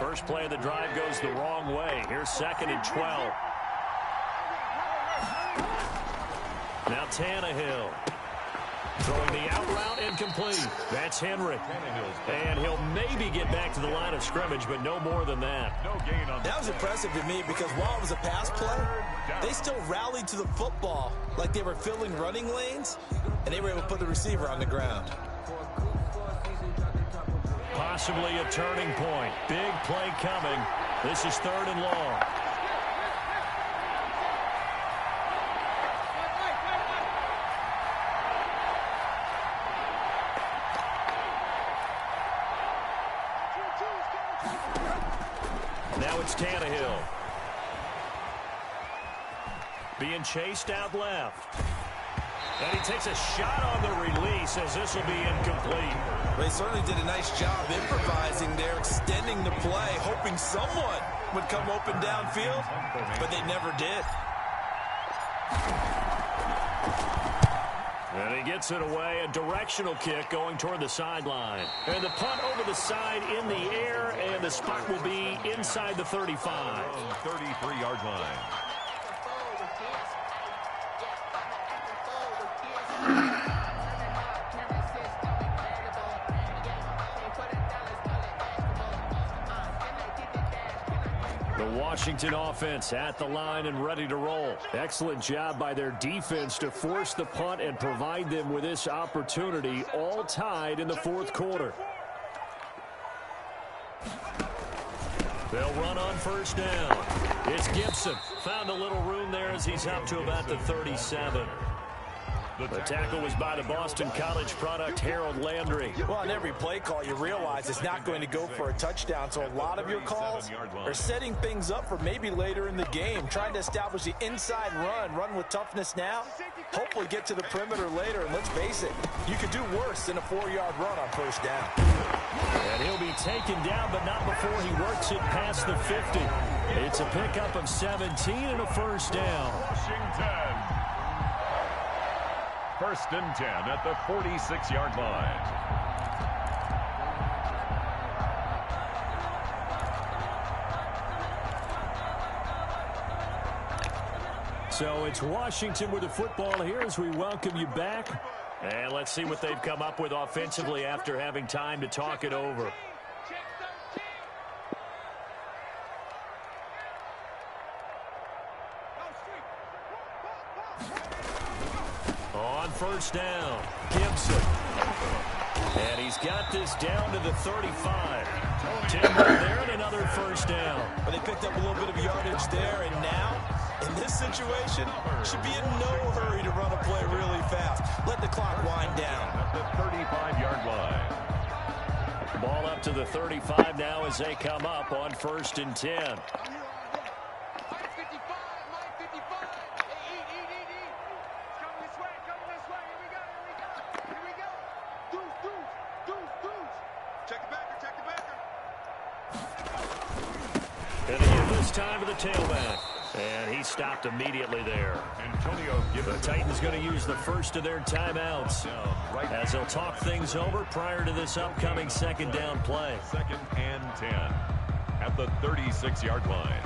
A: First play of the drive goes the wrong way. Here's 2nd and 12. Now Tannehill. Throwing the out route incomplete. That's Henry. And he'll maybe get back to the line of scrimmage, but no more than that.
C: No gain on
D: that was impressive to me because while it was a pass play, they still rallied to the football like they were filling running lanes, and they were able to put the receiver on the ground.
A: Possibly a turning point. Big play coming. This is 3rd and long. Now it's Tannehill. Being chased out left. And he takes a shot on the release as this will be incomplete.
D: They certainly did a nice job improvising there, extending the play, hoping someone would come open downfield, but they never did.
A: And he gets it away, a directional kick going toward the sideline. And the punt over the side in the air, and the spot will be inside the 35.
C: 33-yard line.
A: Washington offense at the line and ready to roll. Excellent job by their defense to force the punt and provide them with this opportunity, all tied in the fourth quarter. They'll run on first down. It's Gibson. Found a little room there as he's up to about the 37. The tackle was by the Boston College product, Harold Landry.
D: Well, on every play call, you realize it's not going to go for a touchdown, so a lot of your calls are setting things up for maybe later in the game, trying to establish the inside run with toughness now, hopefully get to the perimeter later, and let's face it, you could do worse than a 4-yard run on first down.
A: And he'll be taken down, but not before he works it past the 50. It's a pickup of 17 and a first down.
C: Washington. 1st and 10 at the 46-yard line.
A: So it's Washington with the football here as we welcome you back. And let's see what they've come up with offensively after having time to talk it over. On first down, Gibson. And he's got this down to the 35. 10 more there and another first down.
D: But they picked up a little bit of yardage there, and now, in this situation, should be in no hurry to run a play really fast. Let the clock wind down.
C: At the 35-yard line.
A: Ball up to the 35 now as they come up on 1st and 10. And they give this time to the tailback. And he stopped immediately there. The Titans going to use the first of their timeouts as they'll talk things over prior to this upcoming 2nd down play.
C: 2nd and 10 at the 36-yard line.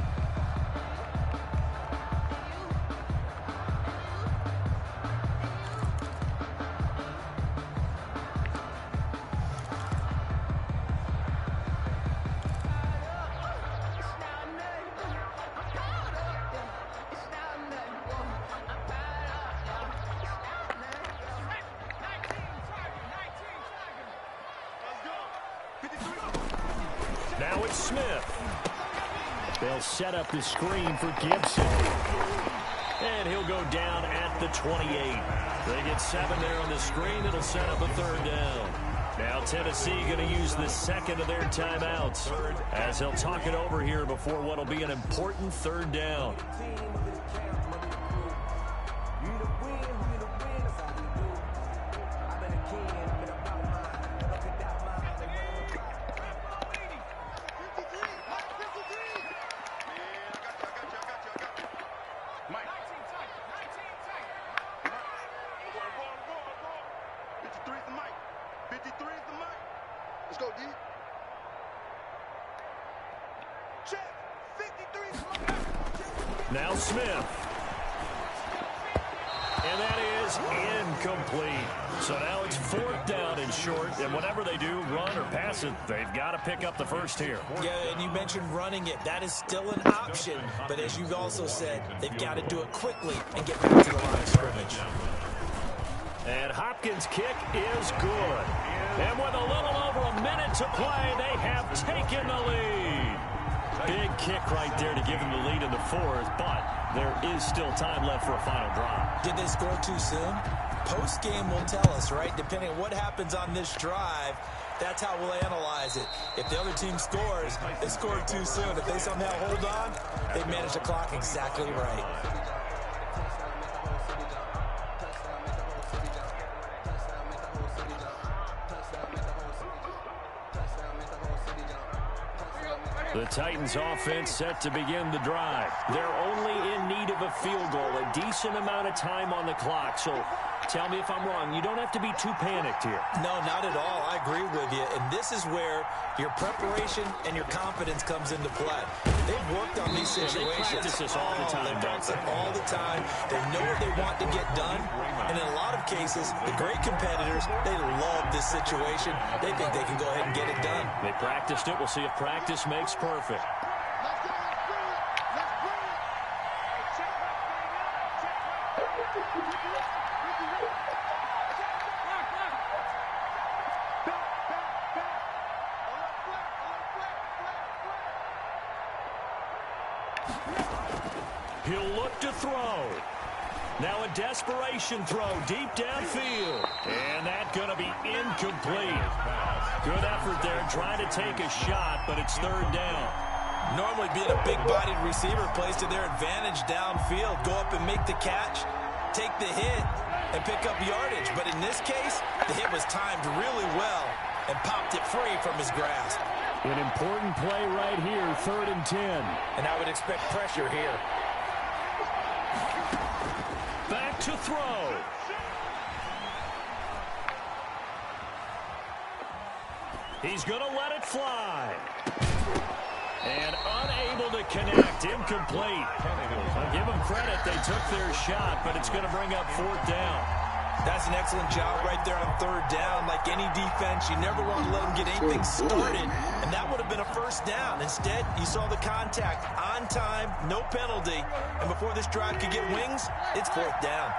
A: Now it's Smith. They'll set up the screen for Gibson. And he'll go down at the 28. They get 7 there on the screen. It'll set up a 3rd down. Now Tennessee going to use the 2nd of their timeouts as they'll talk it over here before what will be an important 3rd down. Now Smith. And that is incomplete. So now it's 4th down and short. And whatever they do, run or pass it, they've got to pick up the first here.
D: Yeah, and you mentioned running it. That is still an option. But as you've also said, they've got to do it quickly and get back to the line of scrimmage.
A: And Hopkins' kick is good. And with a little over a minute to play, they have taken the lead. Big kick right there to give them the lead in the 4th, but there is still time left for a final drive.
D: Did they score too soon? Post-game will tell us, right? Depending on what happens on this drive, that's how we'll analyze it. If the other team scores, they scored too soon. If they somehow hold on, they manage the clock exactly right.
A: The Titans offense set to begin the drive. They're only in need of a field goal, a decent amount of time on the clock. So tell me if I'm wrong. You don't have to be too panicked here.
D: No, not at all. I agree with you. And this is where your preparation and your confidence comes into play. They've worked on these situations.
A: They practice this all the time.
D: They practice it all the time. They know what they want to get done. And in a lot of cases, the great competitors, they love this situation. They think they can go ahead and get it done.
A: They practiced it. We'll see if practice makes perfect. He'll look to throw. Now a desperation throw deep downfield. And that's going to be incomplete. Good effort there trying to take a shot, but it's 3rd down.
D: Normally being a big-bodied receiver plays to their advantage downfield. Go up and make the catch, take the hit, and pick up yardage. But in this case, the hit was timed really well and popped it free from his grasp.
A: An important play right here, 3rd and 10.
D: And I would expect pressure here.
A: Back to throw. He's going to let it fly. And unable to connect. Incomplete. I'll give them credit. They took their shot, but it's going to bring up 4th down.
D: That's an excellent job right there on 3rd down. Like any defense, you never want to let them get anything started. And that would have been a 1st down. Instead, you saw the contact on time, no penalty. And before this drive could get wings, it's 4th down.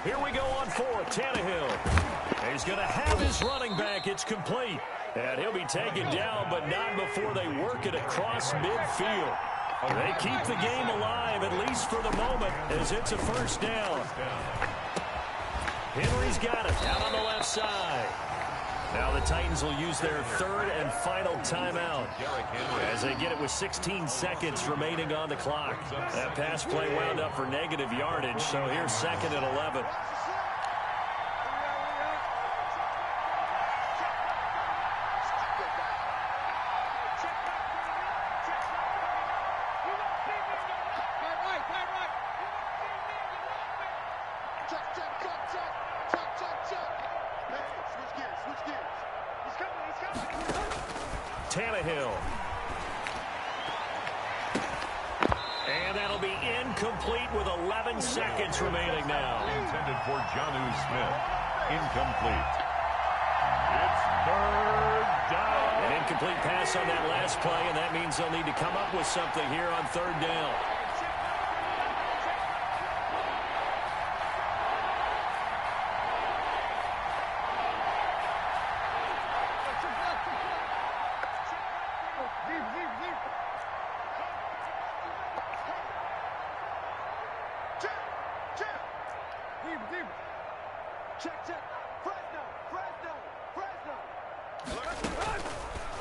A: Here we go on fourth. Tannehill. He's going to have his running back. It's complete. And he'll be taken down, but not before they work it across midfield. They keep the game alive, at least for the moment, as it's a first down. Henry's got it out on the left side. Now the Titans will use their third and final timeout as they get it with 16 seconds remaining on the clock. That pass play wound up for negative yardage, so here's 2nd and 11. Tannehill. And that'll be incomplete with 11 seconds remaining now.
C: Intended for Jonnu Smith. Incomplete. It's 3rd down.
A: An incomplete pass on that last play, and that means they'll need to come up with something here on 3rd down.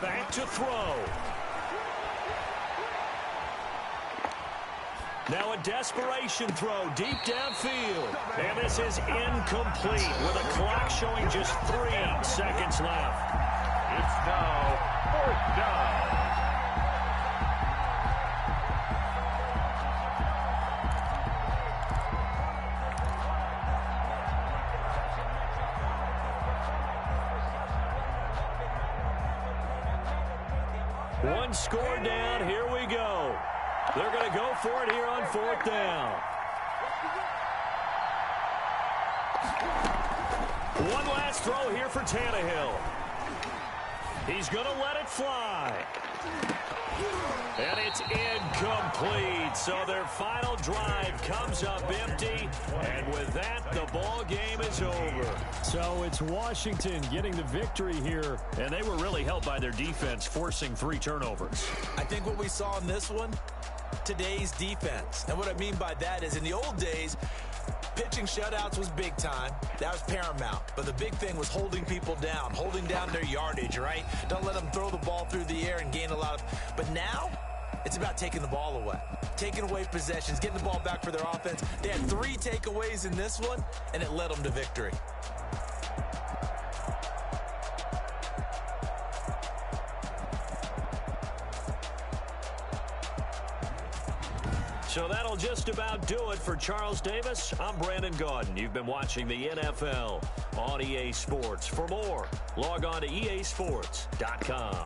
A: Back to throw. Now a desperation throw deep downfield. And this is incomplete with a clock showing just 3 seconds left.
C: It's now 4th down.
A: One score down. Here we go. They're going to go for it here on 4th down. One last throw here for Tannehill. He's going to let it fly. And it's incomplete. So their final drive comes up empty. And with that, the ball game is over. So it's Washington getting the victory here. And they were really helped by their defense, forcing 3 turnovers.
D: I think what we saw in this one, today's defense. And what I mean by that is in the old days, pitching shutouts was big time. That was paramount. But the big thing was holding people down, holding down their yardage, right? Don't let them throw the ball through the air and gain a lot of... But now, it's about taking the ball away. Taking away possessions, getting the ball back for their offense. They had 3 takeaways in this one, and it led them to victory.
A: So that'll just about do it for Charles Davis. I'm Brandon Gaudin. You've been watching the NFL on EA Sports. For more, log on to easports.com.